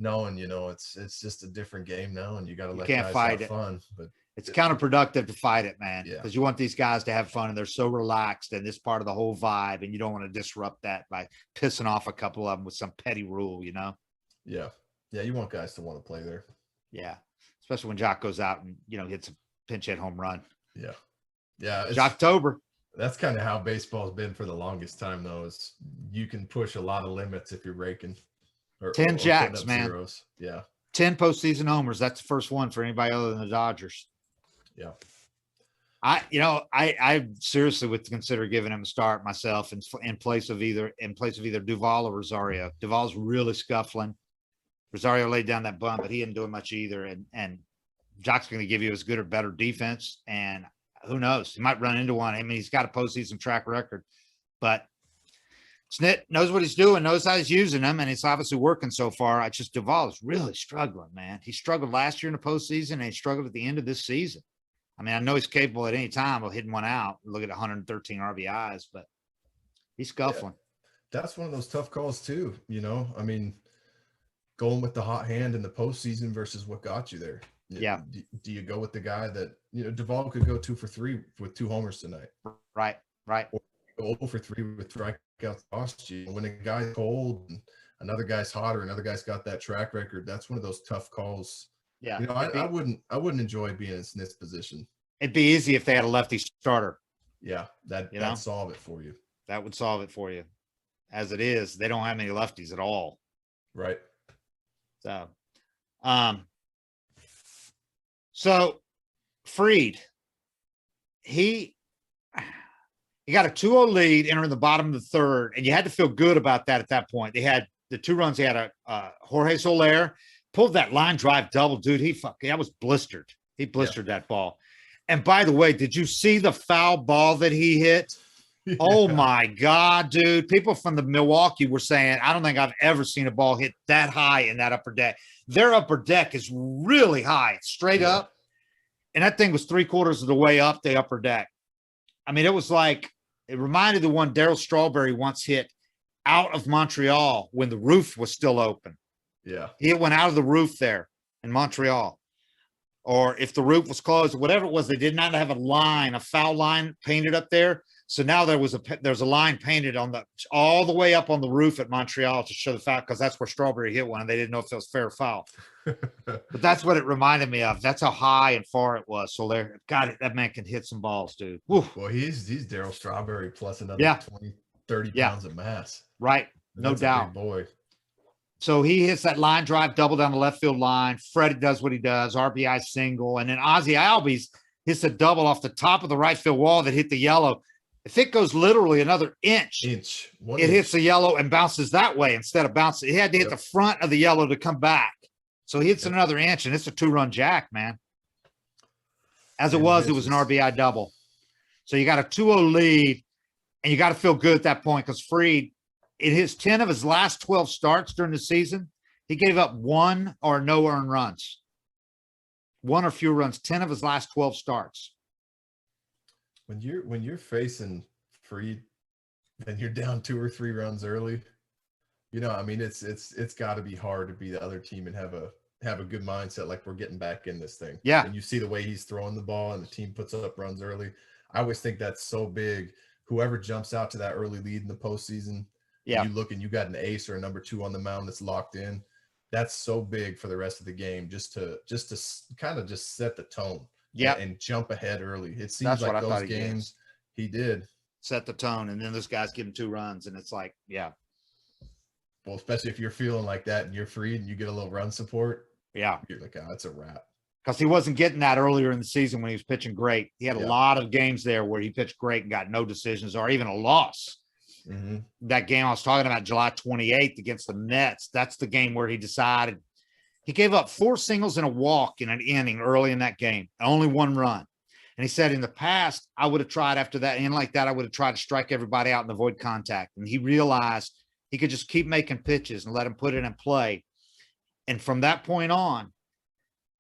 knowing, it's just a different game now, and you got to let guys have fun. But it's counterproductive to fight it, man, because you want these guys to have fun, and they're so relaxed, and this part of the whole vibe, and you don't want to disrupt that by pissing off a couple of them with some petty rule, Yeah, you want guys to want to play there. Yeah, especially when Jock goes out and hits a pinch hit home run. Yeah. It's October. That's kind of how baseball's been for the longest time, though. Is you can push a lot of limits if you're raking. 10 jacks, man. Zeros. Yeah. 10 postseason homers. That's the first one for anybody other than the Dodgers. Yeah. I seriously would consider giving him a start myself in place of either Duvall or Rosario. Duvall's really scuffling. Rosario laid down that bunt, but he didn't do much either. And Jock's going to give you as good or better defense, and who knows? He might run into one. I mean, he's got a postseason track record, but Snit knows what he's doing, knows how he's using them, and it's obviously working so far. Duvall is really struggling, man. He struggled last year in the postseason, and he struggled at the end of this season. I mean, I know he's capable at any time of hitting one out. Look at 113 RBIs, but he's scuffling. Yeah. That's one of those tough calls too. I mean, going with the hot hand in the postseason versus what got you there. Yeah. Do you go with the guy that, Duvall could go 2 for 3 with 2 homers tonight? Right. Or go 0 for 3 with strikeouts cost you. When a guy's cold and another guy's hot or another guy's got that track record, that's one of those tough calls. Yeah. I wouldn't enjoy being in Snit's position. It'd be easy if they had a lefty starter. Yeah. That'd solve it for you. That would solve it for you. As it is, they don't have any lefties at all. Right. So Fried, he got a 2-0 lead entering the bottom of the third, and you had to feel good about that at that point. They had the 2 runs. They had a Jorge Soler pulled that line drive double, dude. That was blistered. He blistered that ball. And by the way, did you see the foul ball that he hit? Yeah. Oh my God, dude. People from the Milwaukee were saying, I don't think I've ever seen a ball hit that high in that upper deck. Their upper deck is really high, straight up. And that thing was 3/4 of the way up the upper deck. I mean, it reminded the one Darryl Strawberry once hit out of Montreal when the roof was still open. Yeah. It went out of the roof there in Montreal. or if the roof was closed, whatever it was, they did not have a foul line painted up there. So now there's a line painted on all the way up on the roof at Montreal to show the foul, because that's where Strawberry hit one, and they didn't know if it was fair or foul. But that's what it reminded me of. That's how high and far it was. So that man can hit some balls, dude. Woo. Well, he's Darryl Strawberry plus another 20, 30 pounds of mass. Right. And no doubt. A big boy. So he hits that line drive double down the left field line. Freddie does what he does, RBI single. And then Ozzie Albies hits a double off the top of the right field wall that hit the yellow. If it goes literally another inch, it hits the yellow and bounces that way instead of bouncing. He had to hit the front of the yellow to come back. So he hits another inch, and it's a 2-run jack, man. As it was an RBI double. So you got a 2-0 lead, and you got to feel good at that point, because Fried, in his 10 of his last 12 starts during the season, he gave up 1 or no earned runs. 1 or few runs, 10 of his last 12 starts. When you're facing Fried and you're down 2 or 3 runs early, you know, I mean, it's got to be hard to be the other team and have a good mindset, like we're getting back in this thing. Yeah. And you see the way he's throwing the ball, and the team puts up runs early. I always think that's so big. Whoever jumps out to that early lead in the postseason, you look and you got an ace or a number 2 on the mound that's locked in. That's so big for the rest of the game, just to kind of just set the tone. Yeah, and jump ahead early. It seems like those games he did set the tone, and then this guy's giving 2 runs, and it's like, well, especially if you're feeling like that and you're free and you get a little run support. Yeah, you're like, oh, that's a wrap. Because he wasn't getting that earlier in the season when he was pitching great. He had a lot of games there where he pitched great and got no decisions or even a loss. Mm-hmm. That game I was talking about, July 28th against the Mets, that's the game where he decided. He gave up 4 singles and a walk in an inning early in that game, only 1 run. And he said, in the past, I would have tried after that inning like that, I would have tried to strike everybody out and avoid contact. And he realized he could just keep making pitches and let him put it in play. And from that point on,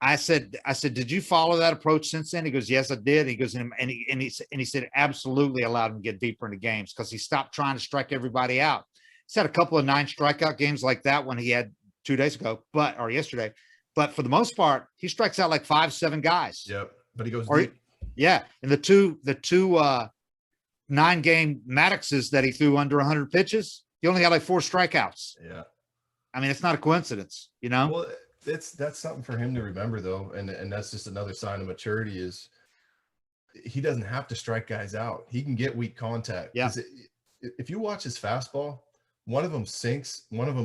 I said, did you follow that approach since then? He goes, yes, I did. He goes, and he said, absolutely allowed him to get deeper into games because he stopped trying to strike everybody out. He's had a couple of 9 strikeout games like that one he had 2 days ago, or yesterday. But for the most part, he strikes out like 5-7 guys. Yep. But he goes deep. Yeah. And the two 9-game Maddoxes that he threw under 100 pitches, he only had like 4 strikeouts. Yeah. I mean, it's not a coincidence, you know? Well, that's something for him to remember, though. And that's just another sign of maturity is he doesn't have to strike guys out. He can get weak contact. Yeah. If you watch his fastball, one of them sinks, one of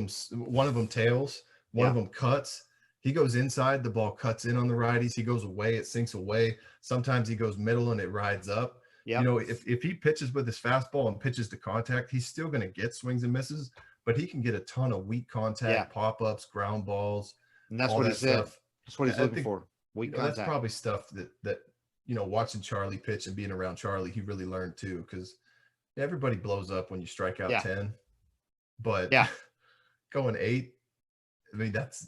them tails, one of them cuts. He goes inside, the ball cuts in on the righties. He goes away, it sinks away. Sometimes he goes middle and it rides up. Yeah. You know, if he pitches with his fastball and pitches to contact, he's still going to get swings and misses, but he can get a ton of weak contact, pop-ups, ground balls. And that's what he said. That's what he's looking for. Weak contact. That's probably stuff that you know, watching Charlie pitch and being around Charlie, he really learned too, because everybody blows up when you strike out 10. But going 8, I mean, that's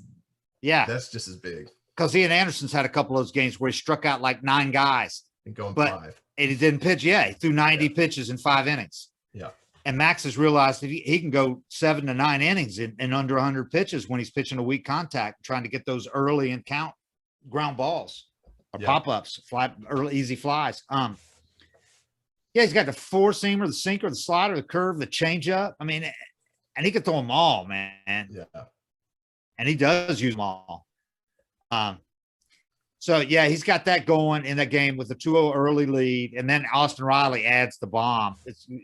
just as big. Because Ian Anderson's had a couple of those games where he struck out like 9 guys. And going 5. And he didn't pitch. Yeah, he threw 90 pitches in 5 innings. Yeah. And Max has realized that he can go 7 to 9 innings in under 100 pitches when he's pitching a weak contact, trying to get those early and count ground balls or pop-ups, early easy flies. He's got the 4-seamer, the sinker, the slider, the curve, the changeup. I mean, and he can throw them all, man. Yeah. And he does use them all. So, he's got that going in that game with a 2-0 early lead. And then Austin Riley adds the bomb.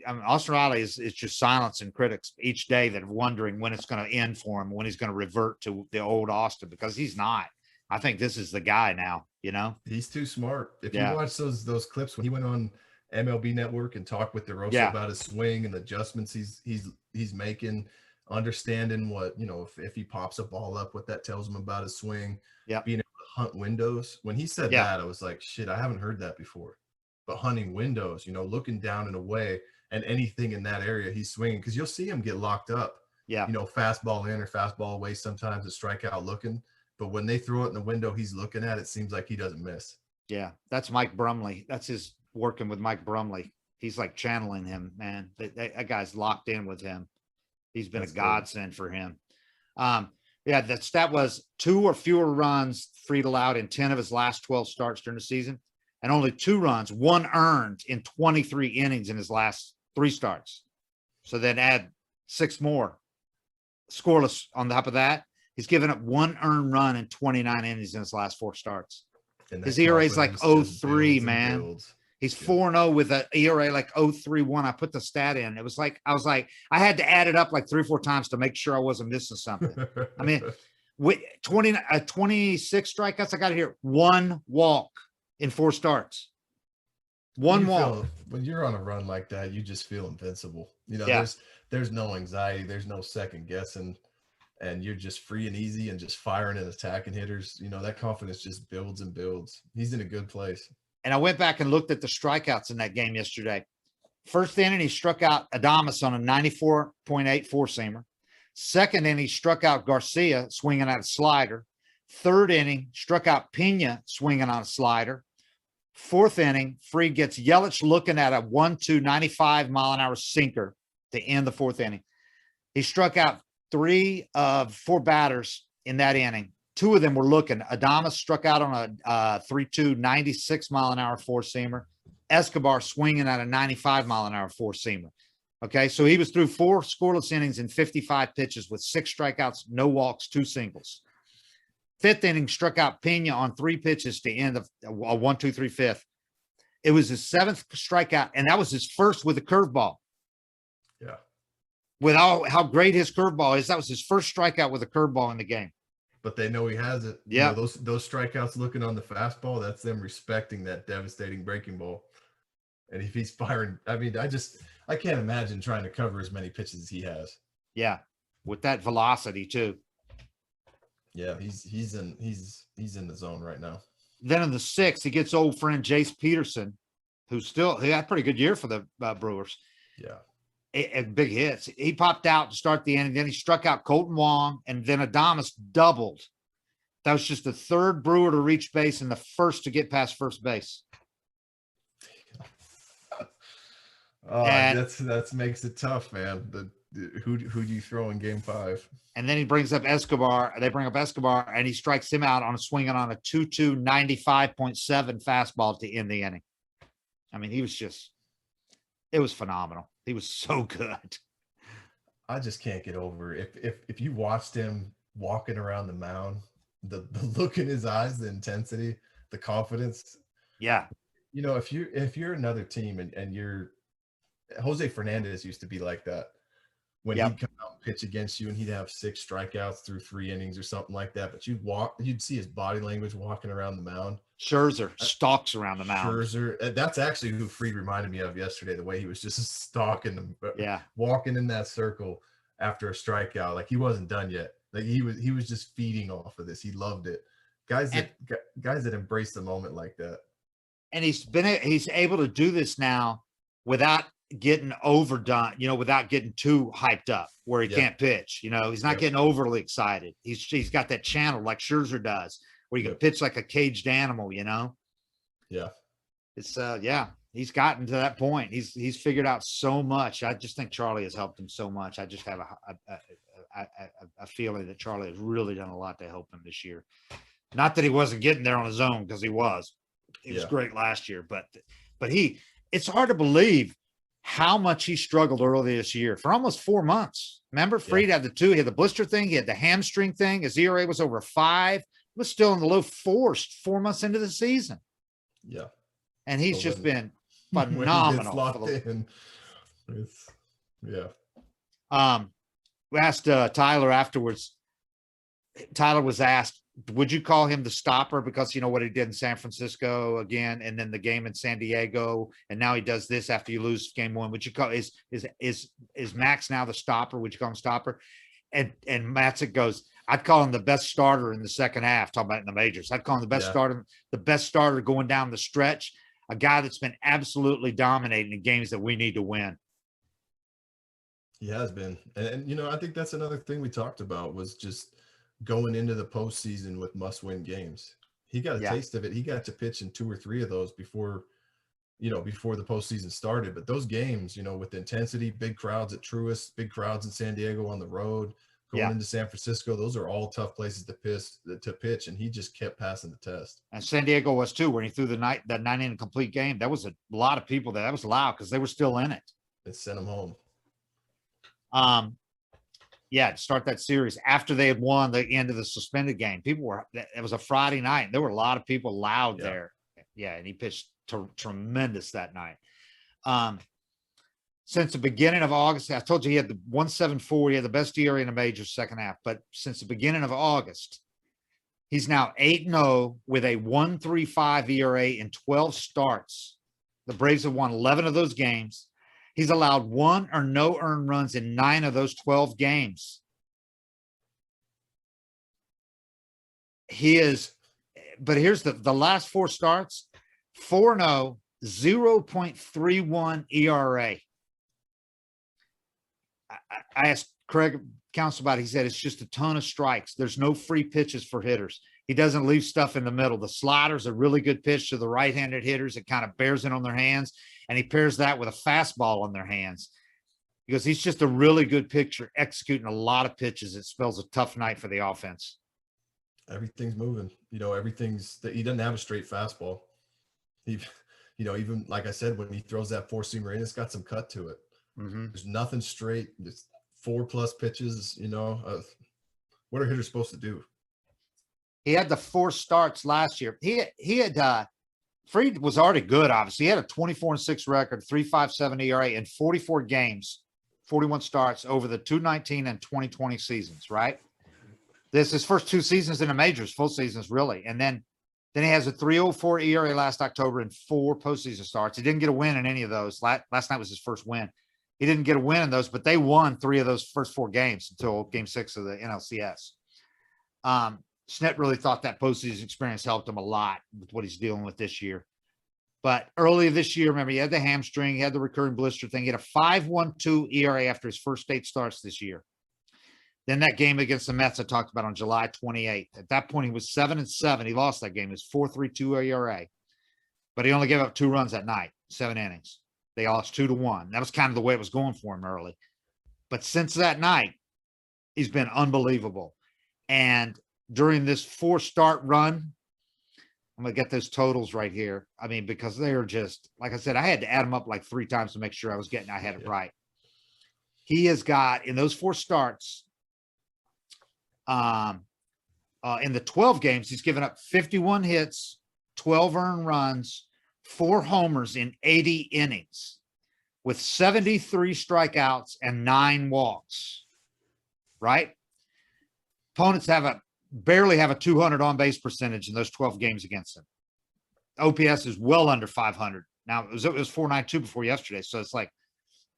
Austin Riley is just silencing critics each day that are wondering when it's going to end for him, when he's going to revert to the old Austin, because he's not. I think this is the guy now, you know? He's too smart. If you watch those clips when he went on MLB Network and talked with DeRosa about his swing and the adjustments he's making, understanding what, you know, if he pops a ball up, what that tells him about his swing, being able to hunt windows. When he said that, I was like, shit, I haven't heard that before. But hunting windows, you know, looking down and away and anything in that area he's swinging, because you'll see him get locked up. Yeah. You know, fastball in or fastball away, sometimes a strikeout looking. But when they throw it in the window he's looking at, it seems like he doesn't miss. Yeah, that's Mike Brumley. That's his working with Mike Brumley. He's like channeling him, man. That guy's locked in with him. He's been a godsend for him. Yeah, that stat was 2 or fewer runs Fried allowed in 10 of his last 12 starts during the season, and only 2 runs, 1 earned in 23 innings in his last 3 starts. So then add 6 more scoreless on top of that. He's given up 1 earned run in 29 innings in his last 4 starts. His ERA is like 0.3, man. He's 4-0 with an ERA like 0.31. I put the stat in. It was like, I had to add it up like 3 or 4 times to make sure I wasn't missing something. I mean, with 26 strikeouts, I got here 1 walk in 4 starts. 1 walk. When you're on a run like that, you just feel invincible. There's no anxiety, there's no second guessing, and you're just free and easy and just firing and attacking hitters. That confidence just builds and builds. He's in a good place. And I went back and looked at the strikeouts in that game yesterday. First inning, he struck out Adames on a 94.8 four-seamer. Second inning, he struck out Garcia swinging at a slider. Third inning, struck out Pena swinging on a slider. Fourth inning, Fried gets Yelich looking at a 1-2 95-mile-an-hour sinker to end the 4th inning. He struck out 3 of 4 batters in that inning. 2 of them were looking. Adames struck out on a 3-2 96-mile-an-hour four-seamer. Escobar swinging at a 95-mile-an-hour four-seamer. Okay, so he was through 4 scoreless innings in 55 pitches with 6 strikeouts, no walks, 2 singles. 5th inning, struck out Pena on 3 pitches to end of a 1-2-3 5th. It was his 7th strikeout, and that was his first with a curveball. Yeah. With how great his curveball is, that was his first strikeout with a curveball in the game. But they know he has it. Yeah. Those strikeouts looking on the fastball, that's them respecting that devastating breaking ball. And if he's firing, I mean, I can't imagine trying to cover as many pitches as he has. Yeah. With that velocity too. Yeah, he's in the zone right now. Then in the 6th, he gets old friend Jace Peterson, he had a pretty good year for the Brewers. Yeah. And big hits. He popped out to start the inning. Then he struck out Colton Wong, and then Adames doubled. That was just the 3rd Brewer to reach base and the 1st to get past first base. That makes it tough, man. Who do you throw in Game 5? And then he brings up Escobar. They bring up Escobar, and he strikes him out on a swinging on a 2-2 95.7 fastball to end the inning. I mean, it was phenomenal. He was so good. I just can't get over if you watched him walking around the mound, the look in his eyes, the intensity, the confidence. Yeah. If you're another team and you're Jose Fernandez used to be like that when he'd come out and pitch against you and he'd have 6 strikeouts through 3 innings or something like that. But you'd see his body language walking around the mound. Scherzer stalks around the mound. Scherzer, that's actually who Fried reminded me of yesterday. The way he was just stalking, walking in that circle after a strikeout, like he wasn't done yet. Like he was just feeding off of this. He loved it. Guys that embrace the moment like that. And he's able to do this now without getting overdone, without getting too hyped up where he can't pitch. He's not getting overly excited. He's got that channel like Scherzer does, where you can pitch like a caged animal, Yeah. It's he's gotten to that point. He's figured out so much. I just think Charlie has helped him so much. I just have a feeling that Charlie has really done a lot to help him this year. Not that he wasn't getting there on his own, because he was. He was great last year, but it's hard to believe how much he struggled early this year for almost 4 months. Remember, Fried had he had the blister thing, he had the hamstring thing. His ERA was over 5. It was still in the low 4s 4 months into the season. Yeah. And he's just been phenomenal. We asked Tyler afterwards. Tyler was asked, would you call him the stopper because what he did in San Francisco again, and then the game in San Diego, and now he does this after you lose Game 1? Would you call is Max now the stopper? Would you call him stopper? And Matzik goes, I'd call him the best starter in the second half. Talking about in the majors, I'd call him the best starter going down the stretch. A guy that's been absolutely dominating in games that we need to win. He has been, and I think that's another thing we talked about was just going into the postseason with must-win games. He got a taste of it. He got to pitch in 2 or 3 of those before the postseason started. But those games, with intensity, big crowds at Truist, big crowds in San Diego on the road, going into San Francisco. Those are all tough places to pitch, and he just kept passing the test. And San Diego was too, when he threw that 9-inning complete game. That was a lot of people that was loud because they were still in it. It sent him home. To start that series after they had won the end of the suspended game. It was a Friday night, and there were a lot of people loud there. Yeah, and he pitched tremendous that night. Since the beginning of August, I told you he had the 1.74. He had the best ERA in the majors second half. But since the beginning of August, he's now 8-0 with a 1.35 ERA in 12 starts. The Braves have won 11 of those games. He's allowed 1 or no earned runs in 9 of those 12 games. But here's the last 4 starts: 4-0, 0.31 ERA. I asked Craig Counsell about it. He said it's just a ton of strikes. There's no free pitches for hitters. He doesn't leave stuff in the middle. The slider's a really good pitch to the right-handed hitters. It kind of bears in on their hands, and he pairs that with a fastball on their hands. Because he's just a really good pitcher, executing a lot of pitches. It spells a tough night for the offense. Everything's moving. He doesn't have a straight fastball. Even like I said, when he throws that 4-seamer in, it's got some cut to it. Mm-hmm. There's nothing straight. It's 4+ pitches. What are hitters supposed to do? He had the 4 starts last year. Fried was already good, obviously. He had a 24-6 record, 3.57 ERA in 44 games, 41 starts over the 2019 and 2020 seasons, right? This is his first 2 seasons in the majors, full seasons, really. And then he has a 3.04 ERA last October in 4 postseason starts. He didn't get a win in any of those. Last night was his first win. He didn't get a win in those, but they won 3 of those first 4 games until Game 6 of the NLCS. Snett really thought that postseason experience helped him a lot with what he's dealing with this year. But early this year, remember, he had the hamstring, he had the recurring blister thing. He had a 5.12 ERA after his first 8 starts this year. Then that game against the Mets I talked about on July 28th. At that point, he was 7-7. He lost that game. His 4.32 ERA. But he only gave up 2 runs that night, 7 innings. They lost 2-1. That was kind of the way it was going for him early. But since that night, he's been unbelievable. And during this 4-start run, I'm going to get those totals right here. I mean, because they are just, like I said, I had to add them up like 3 times to make sure I had it right. He has got, in those 4 starts, in the 12 games, he's given up 51 hits, 12 earned runs, 4 homers in 80 innings with 73 strikeouts and 9 walks, right? Opponents barely have a 200 on-base percentage in those 12 games against him. OPS is well under 500. Now, it was 492 before yesterday, so it's like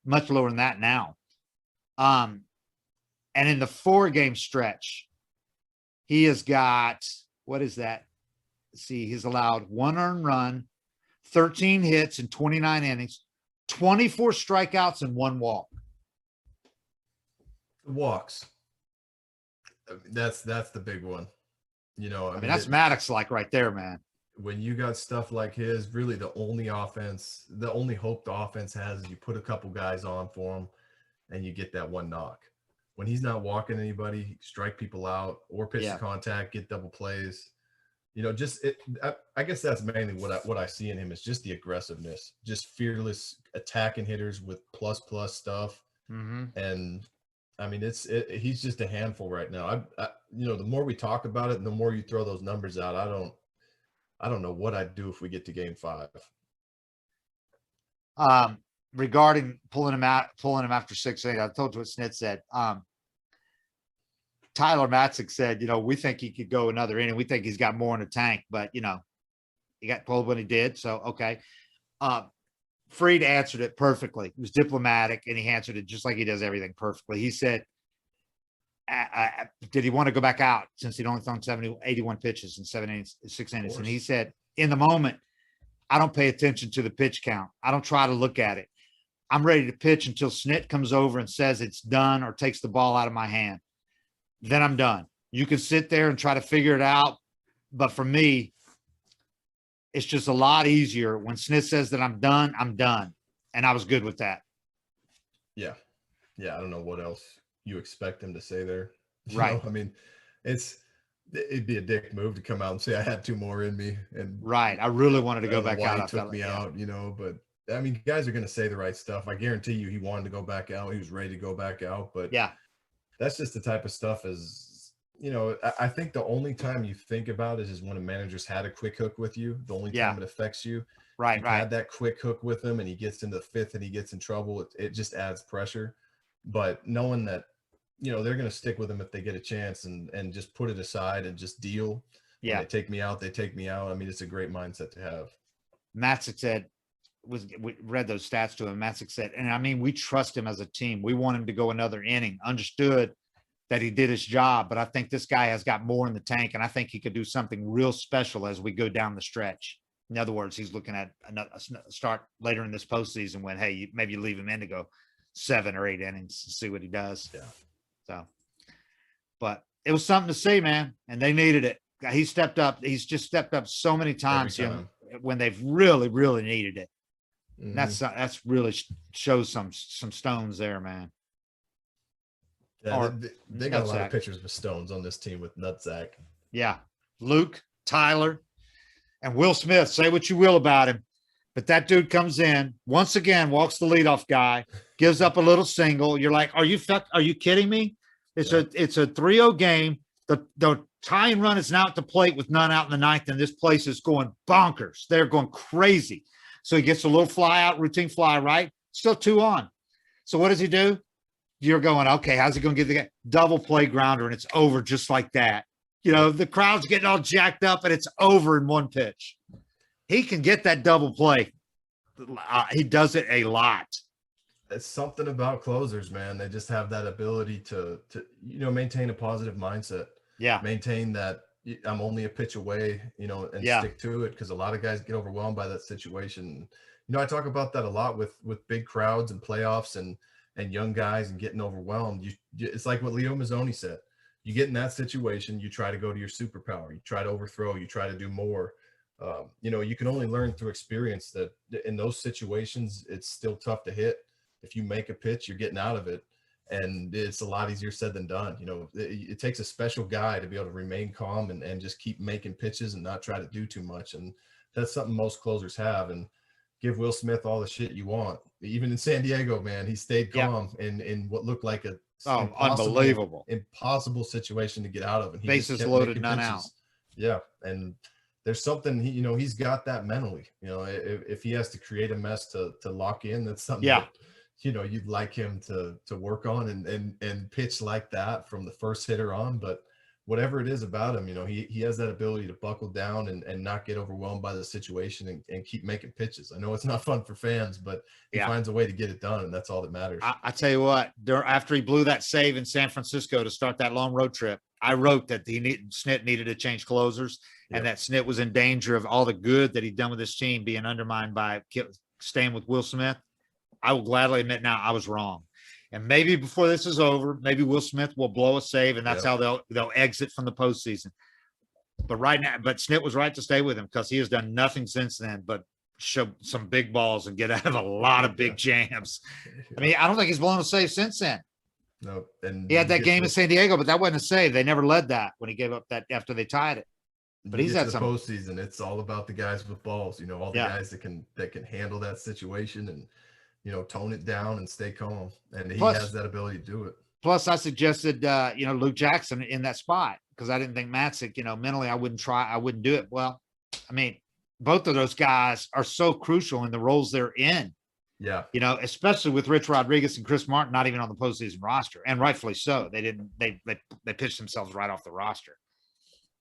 much lower than that now. And in the 4-game stretch, he has got, what is that? Let's see, he's allowed 1 earned run, 13 hits in 29 innings, 24 strikeouts, and 1 walk. Walks. That's the big one. I mean that's Maddox like right there, man. When you got stuff like his, really the only hope the offense has is you put a couple guys on for him and you get that 1 knock. When he's not walking anybody, strike people out or pitch to contact, get double plays. I guess that's mainly what I see in him is just the aggressiveness, just fearless attacking hitters with plus stuff. Mm-hmm. And I mean, he's just a handful right now. The more we talk about it and the more you throw those numbers out, I don't know what I'd do if we get to Game 5. Regarding pulling him after 6 innings, I told you what Snit said. Tyler Matzik said, we think he could go another inning. We think he's got more in the tank, but he got pulled when he did. So, okay. Fried answered it perfectly. He was diplomatic and he answered it just like he does everything perfectly. He said, did he want to go back out since he'd only thrown 81 pitches in 6 innings? And he said, in the moment, I don't pay attention to the pitch count. I don't try to look at it. I'm ready to pitch until Snit comes over and says it's done or takes the ball out of my hand. Then I'm done. You can sit there and try to figure it out. But for me, it's just a lot easier when Snit says that I'm done. And I was good with that. Yeah. I don't know what else you expect him to say there. Right. I mean, it'd be a dick move to come out and say I had two more in me, and Right. I really wanted to I go don't know back why out. he I felt took like, me out, but I mean, guys are going to say the right stuff. I guarantee you he wanted to go back out. He was ready to go back out, but yeah. that's just the type of stuff I think the only time you think about it is when a manager's had a quick hook with you. The only Yeah. time it affects you. Right. You've Right. had that quick hook with him and he gets into the fifth and he gets in trouble. It just adds pressure. But knowing that, they're going to stick with him if they get a chance and just put it aside and just deal. When Yeah. they take me out, they take me out. I mean, it's a great mindset to have. Matzik said, we read those stats to him. Matzik said, and I mean, we trust him as a team. We want him to go another inning. Understood that he did his job, but I think this guy has got more in the tank, and I think he could do something real special as we go down the stretch. In other words, he's looking at a start later in this postseason when, hey, maybe you leave him in to go 7 or 8 innings and see what he does. Yeah. So, but it was something to see, man, and they needed it. He stepped up. He's just stepped up so many times when they've really, really needed it. Mm-hmm. That's really shows some stones there, man. Yeah, they got a lot of pitchers with stones on this team with Nutsack. Yeah. Luke, Tyler, and Will Smith. Say what you will about him, but that dude comes in, once again, walks the leadoff guy, gives up a little single. You're like, are you kidding me? It's a 3-0 game. The tying run is now at the plate with none out in the ninth, and this place is going bonkers. They're going crazy. So he gets a little fly out, routine fly, right? Still 2 on. So what does he do? You're going, okay, how's he going to get the guy? Double play grounder, and it's over just like that. The crowd's getting all jacked up, and it's over in 1 pitch. He can get that double play. He does it a lot. It's something about closers, man. They just have that ability to maintain a positive mindset. Yeah. Maintain that I'm only a pitch away, and stick to it, because a lot of guys get overwhelmed by that situation. I talk about that a lot with big crowds and playoffs and young guys and getting overwhelmed. It's like what Leo Mazzoni said. You get in that situation, you try to go to your superpower. You try to overthrow. You try to do more. You can only learn through experience that in those situations, it's still tough to hit. If you make a pitch, you're getting out of it. And it's a lot easier said than done. It takes a special guy to be able to remain calm and just keep making pitches and not try to do too much. And that's something most closers have. And give Will Smith all the shit you want. Even in San Diego, man, he stayed calm in what looked like a impossible situation to get out of. And he bases loaded, none pitches. Out. Yeah, and there's something he's got that mentally. If he has to create a mess to lock in, that's something. Yeah. That, you'd like him to work on and pitch like that from the first hitter on, but. Whatever it is about him, he has that ability to buckle down and not get overwhelmed by the situation and keep making pitches. I know it's not fun for fans, but he finds a way to get it done, and that's all that matters. I tell you what, after he blew that save in San Francisco to start that long road trip, I wrote that Snit needed to change closers, and that Snit was in danger of all the good that he'd done with his team being undermined by staying with Will Smith. I will gladly admit now I was wrong. And maybe before this is over, maybe Will Smith will blow a save, and that's how they'll exit from the postseason. But right now, Snit was right to stay with him, because he has done nothing since then but show some big balls and get out of a lot of big jams. I mean, I don't think he's blown a save since then. No, and he had that game in San Diego, but that wasn't a save. They never led that when he gave up that after they tied it. But he's had some postseason. It's all about the guys with balls. All the guys that can handle that situation and. Tone it down and stay calm. And he has that ability to do it. Plus, I suggested, Luke Jackson in that spot, because I didn't think Matzik, mentally I wouldn't do it. Well, I mean, both of those guys are so crucial in the roles they're in. Yeah. Especially with Rich Rodriguez and Chris Martin not even on the postseason roster, and rightfully so. They pitched themselves right off the roster.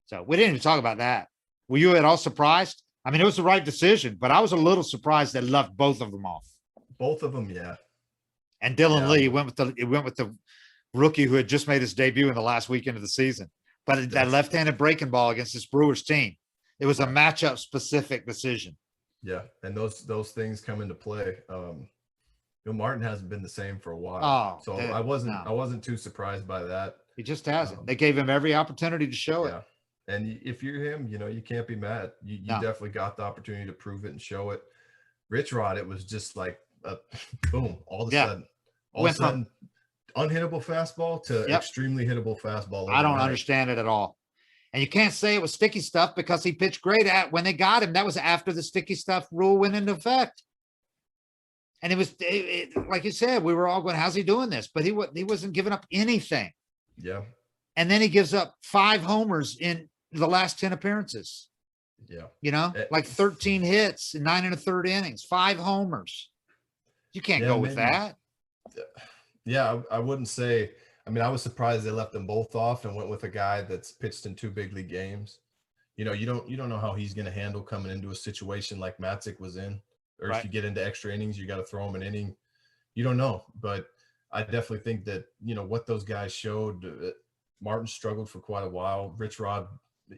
So we didn't even talk about that. Were you at all surprised? I mean, it was the right decision, but I was a little surprised they left both of them off. Both of them, yeah. And Dylan Lee went with the rookie who had just made his debut in the last weekend of the season. But that left-handed breaking ball against this Brewers team, it was a matchup specific decision. Yeah, and those things come into play. Martin hasn't been the same for a Oh, while, so I wasn't too surprised by that. He just hasn't. They gave him every opportunity to show it. And if you're him, you can't be mad. You definitely got the opportunity to prove it and show it. Rich Rod, it was just like boom, all of a sudden, unhittable fastball to extremely hittable fastball. I don't understand it at all. And you can't say it was sticky stuff because he pitched great at when they got him. That was after the sticky stuff rule went into effect. And like you said, we were all going, how's he doing this? But he wasn't giving up anything. Yeah. And then he gives up 5 homers in the last 10 appearances. Yeah. You know, like 13 hits in 9 1/3 innings, 5 homers. You can't go with that. Yeah, I wouldn't say. I mean, I was surprised they left them both off and went with a guy that's pitched in 2 big league games. You know, you don't know how he's going to handle coming into a situation like Matzik was in, or if you get into extra innings, you got to throw him an inning. You don't know, but I definitely think that, you know, what those guys showed. Martin struggled for quite a while. Rich Rod,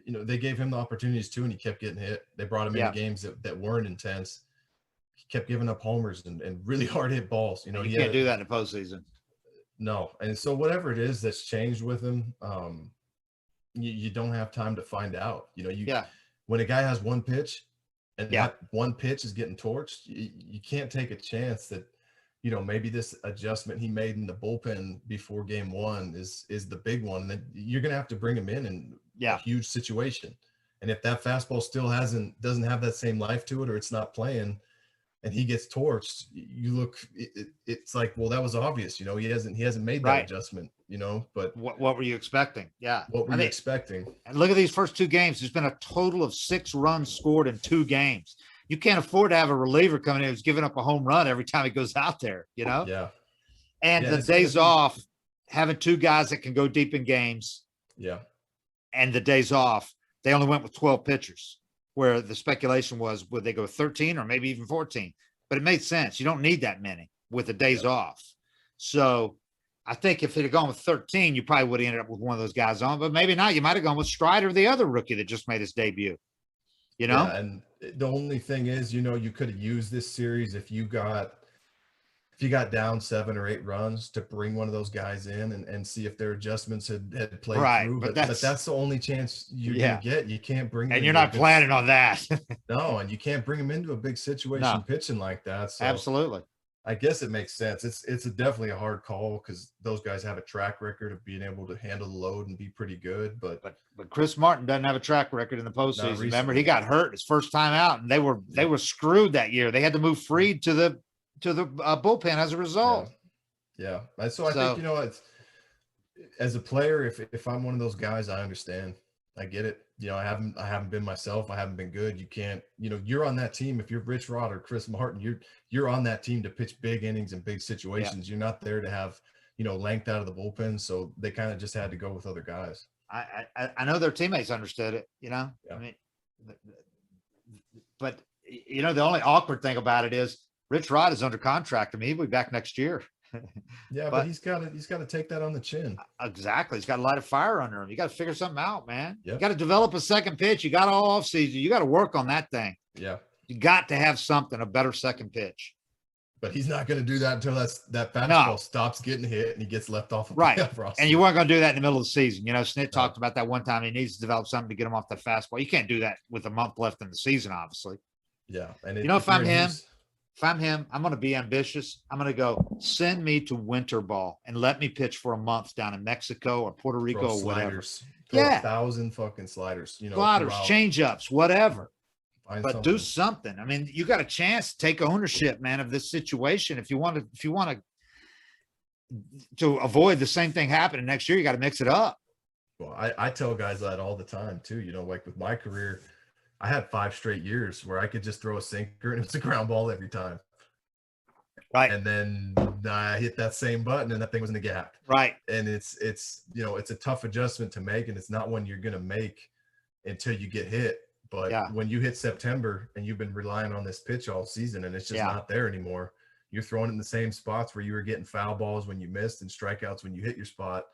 you know, they gave him the opportunities too, and he kept getting hit. They brought him in games that weren't intense. He kept giving up homers and really hard hit balls. You know, you can't do that in the postseason. No. And so whatever it is that's changed with him, you don't have time to find out. You know, when a guy has one pitch and that one pitch is getting torched, you can't take a chance that, you know, maybe this adjustment he made in the bullpen before game 1 is the big one. That you're going to have to bring him in a huge situation. And if that fastball still doesn't have that same life to it, or it's not playing, and he gets torched, you look, it's like, well, that was obvious, you know, he hasn't made that adjustment, you know, but what were you expecting? Yeah. What were you expecting? And look at these first 2 games. There's been a total of 6 runs scored in 2 games. You can't afford to have a reliever coming in who's giving up a home run every time he goes out there, you know? Yeah. And the days off, having 2 guys that can go deep in games. Yeah. And the days off, they only went with 12 pitchers, where the speculation was, would they go 13 or maybe even 14? But it made sense. You don't need that many with the days off. So I think if it had gone with 13, you probably would have ended up with one of those guys on, but maybe not. You might have gone with Strider, the other rookie that just made his debut, you know? Yeah, and the only thing is, you know, you could have used this series if you got down 7 or 8 runs to bring one of those guys in and see if their adjustments had played through. But that's the only chance you get. You can't bring them. And you're not planning on that. No, and you can't bring them into a big situation pitching like that. So absolutely. I guess it makes sense. It's definitely a hard call because those guys have a track record of being able to handle the load and be pretty good. But Chris Martin doesn't have a track record in the postseason. Remember, he got hurt his first time out, and they were screwed that year. They had to move Fried to the bullpen as a result. Yeah. So I think, you know, it's, as a player, if I'm one of those guys, I understand. I get it. You know, I haven't been myself. I haven't been good. You can't, you know, you're on that team. If you're Rich Rod or Chris Martin, you're on that team to pitch big innings and big situations. You're not there to have, you know, length out of the bullpen. So they kind of just had to go with other guys. I know their teammates understood it, you know, I mean, but you know, the only awkward thing about it is Rich Rod is under contract. I mean, he'll be back next year. Yeah, but he's got to take that on the chin. Exactly. He's got a light of fire under him. You got to figure something out, man. Yep. You got to develop a second pitch. You got all off season. You got to work on that thing. Yeah. You got to have something, a better second pitch. But he's not going to do that until that fastball stops getting hit and he gets left off. And you weren't going to do that in the middle of the season. You know, Snit talked about that one time. He needs to develop something to get him off the fastball. You can't do that with a month left in the season, obviously. Yeah. And you know, if I'm him, I'm going to be ambitious. I'm going to go send me to winter ball and let me pitch for a month down in Mexico or Puerto Rico or whatever. Throw 1,000 fucking sliders, you know, sliders, change ups, whatever. But do something. I mean, you got a chance to take ownership, man, of this situation. If you want to avoid the same thing happening next year, you got to mix it up. Well, I tell guys that all the time too. You know, like with my career, I had 5 straight years where I could just throw a sinker and it's a ground ball every time. Right. And then I hit that same button and that thing was in the gap. Right. And it's, you know, it's a tough adjustment to make, and it's not one you're going to make until you get hit. But when you hit September and you've been relying on this pitch all season and it's just not there anymore, you're throwing it in the same spots where you were getting foul balls when you missed and strikeouts when you hit your spot.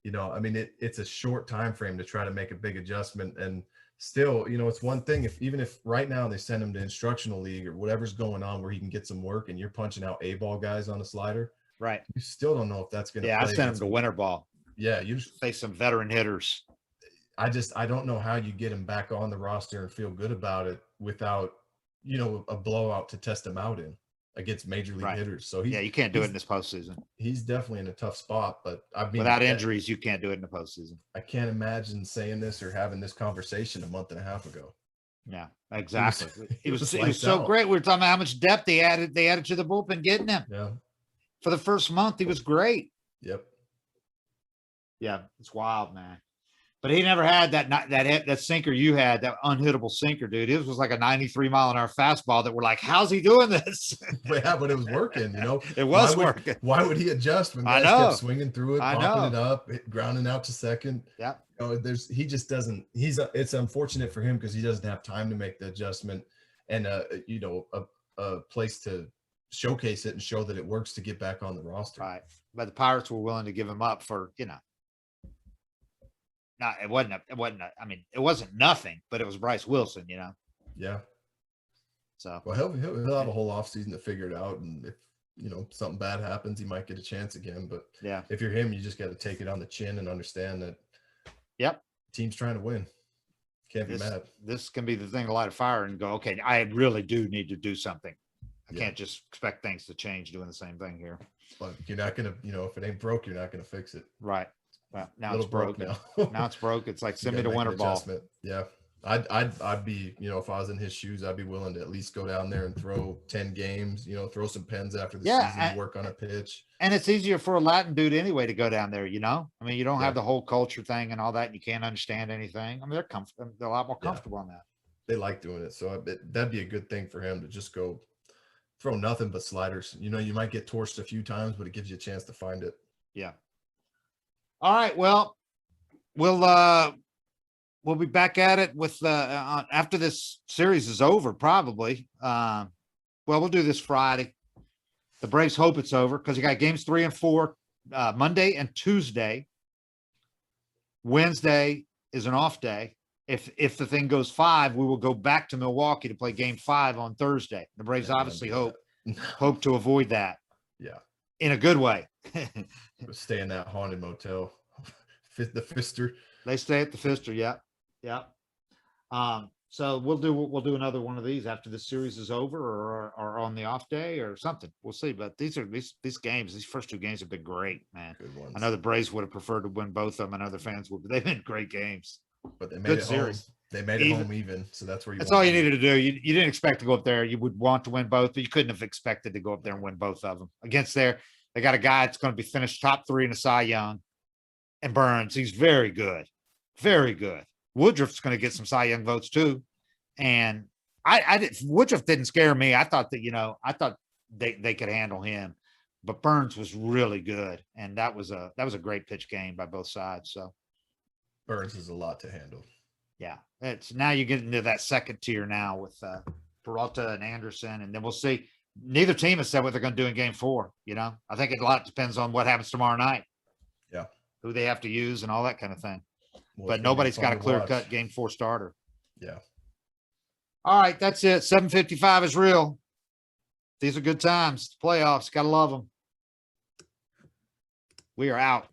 You know, I mean, it's a short time frame to try to make a big adjustment. And still, you know, it's one thing even if right now they send him to instructional league or whatever's going on where he can get some work and you're punching out A-ball guys on the slider. Right. You still don't know if that's going to I sent him to winter ball. Yeah. You just face some veteran hitters. I don't know how you get him back on the roster and feel good about it without, you know, a blowout to test him out in. against major league Right. hitters. So you can't do it in this postseason. He's definitely in a tough spot, but I mean, without injuries, you can't do it in the postseason. I can't imagine saying this or having this conversation a month and a half ago. Yeah, exactly. It was so out. great. We were talking about how much depth they added to the bullpen, getting him. Yeah. For the first month, he was great. Yep. Yeah, it's wild, man. But he never had that sinker you had, that unhittable sinker, dude. It was like a 93-mile-an-hour fastball that we're like, how's he doing this? Yeah, but it was working, you know. It was working. Why would he adjust when guys kept swinging through it, popping it up, grounding out to second? Yeah. You know, he just doesn't. It's unfortunate for him because he doesn't have time to make the adjustment and you know, a place to showcase it and show that it works to get back on the roster. Right. But the Pirates were willing to give him up for, you know. It wasn't nothing, but it was Bryce Wilson, you know. Yeah. So well, he'll have a whole offseason to figure it out, and if you know something bad happens, he might get a chance again. But yeah, if you're him, you just got to take it on the chin and understand that. Yep. Team's trying to win. Can't be mad. This can be the thing to light a fire and go, okay, I really do need to do something. I can't just expect things to change doing the same thing here. But you're not gonna, you know, if it ain't broke, you're not gonna fix it. Right. Well, now it's broke. Now it's broke. It's like send me the winter ball. Yeah. I'd be, you know, if I was in his shoes, I'd be willing to at least go down there and throw 10 games, you know, throw some pens after the season, work on a pitch. And it's easier for a Latin dude anyway to go down there, you know? I mean, you don't have the whole culture thing and all that, and you can't understand anything. I mean, they're comfortable. They're a lot more comfortable on that. They like doing it. So that'd be a good thing for him to just go throw nothing but sliders. You know, you might get torched a few times, but it gives you a chance to find it. Yeah. All right. Well, we'll be back at it with after this series is over, probably. Well, we'll do this Friday. The Braves hope it's over because you got games 3 and 4 Monday and Tuesday. Wednesday is an off day. If the thing goes 5, we will go back to Milwaukee to play game 5 on Thursday. The Braves obviously hope to avoid that. Yeah. In a good way. Stay in that haunted motel. The Pfister. They stay at the Pfister. Yeah. Yeah. So we'll do another one of these after the series is over or on the off day or something. We'll see. But these games, these first 2 games have been great, man. Good ones. I know the Braves would have preferred to win both of them, and other fans would, but they've been great games. But they made it home. They made it home even. So that's where all you needed to do. You didn't expect to go up there. You would want to win both, but you couldn't have expected to go up there and win both of them. Against they got a guy that's going to be finished top 3 in the Cy Young, and Burns. He's very good. Very good. Woodruff's going to get some Cy Young votes too. And Woodruff didn't scare me. I thought that, they could handle him, but Burns was really good. And that was a great pitch game by both sides. So Burns is a lot to handle. Yeah. It's now you get into that second tier now with Peralta and Anderson. And then we'll see. Neither team has said what they're going to do in game 4. You know, I think a lot depends on what happens tomorrow night. Yeah. Who they have to use and all that kind of thing. Well, but nobody's got a clear-cut game 4 starter. Yeah. All right, that's it. 7:55 is real. These are good times. Playoffs, gotta love them. We are out.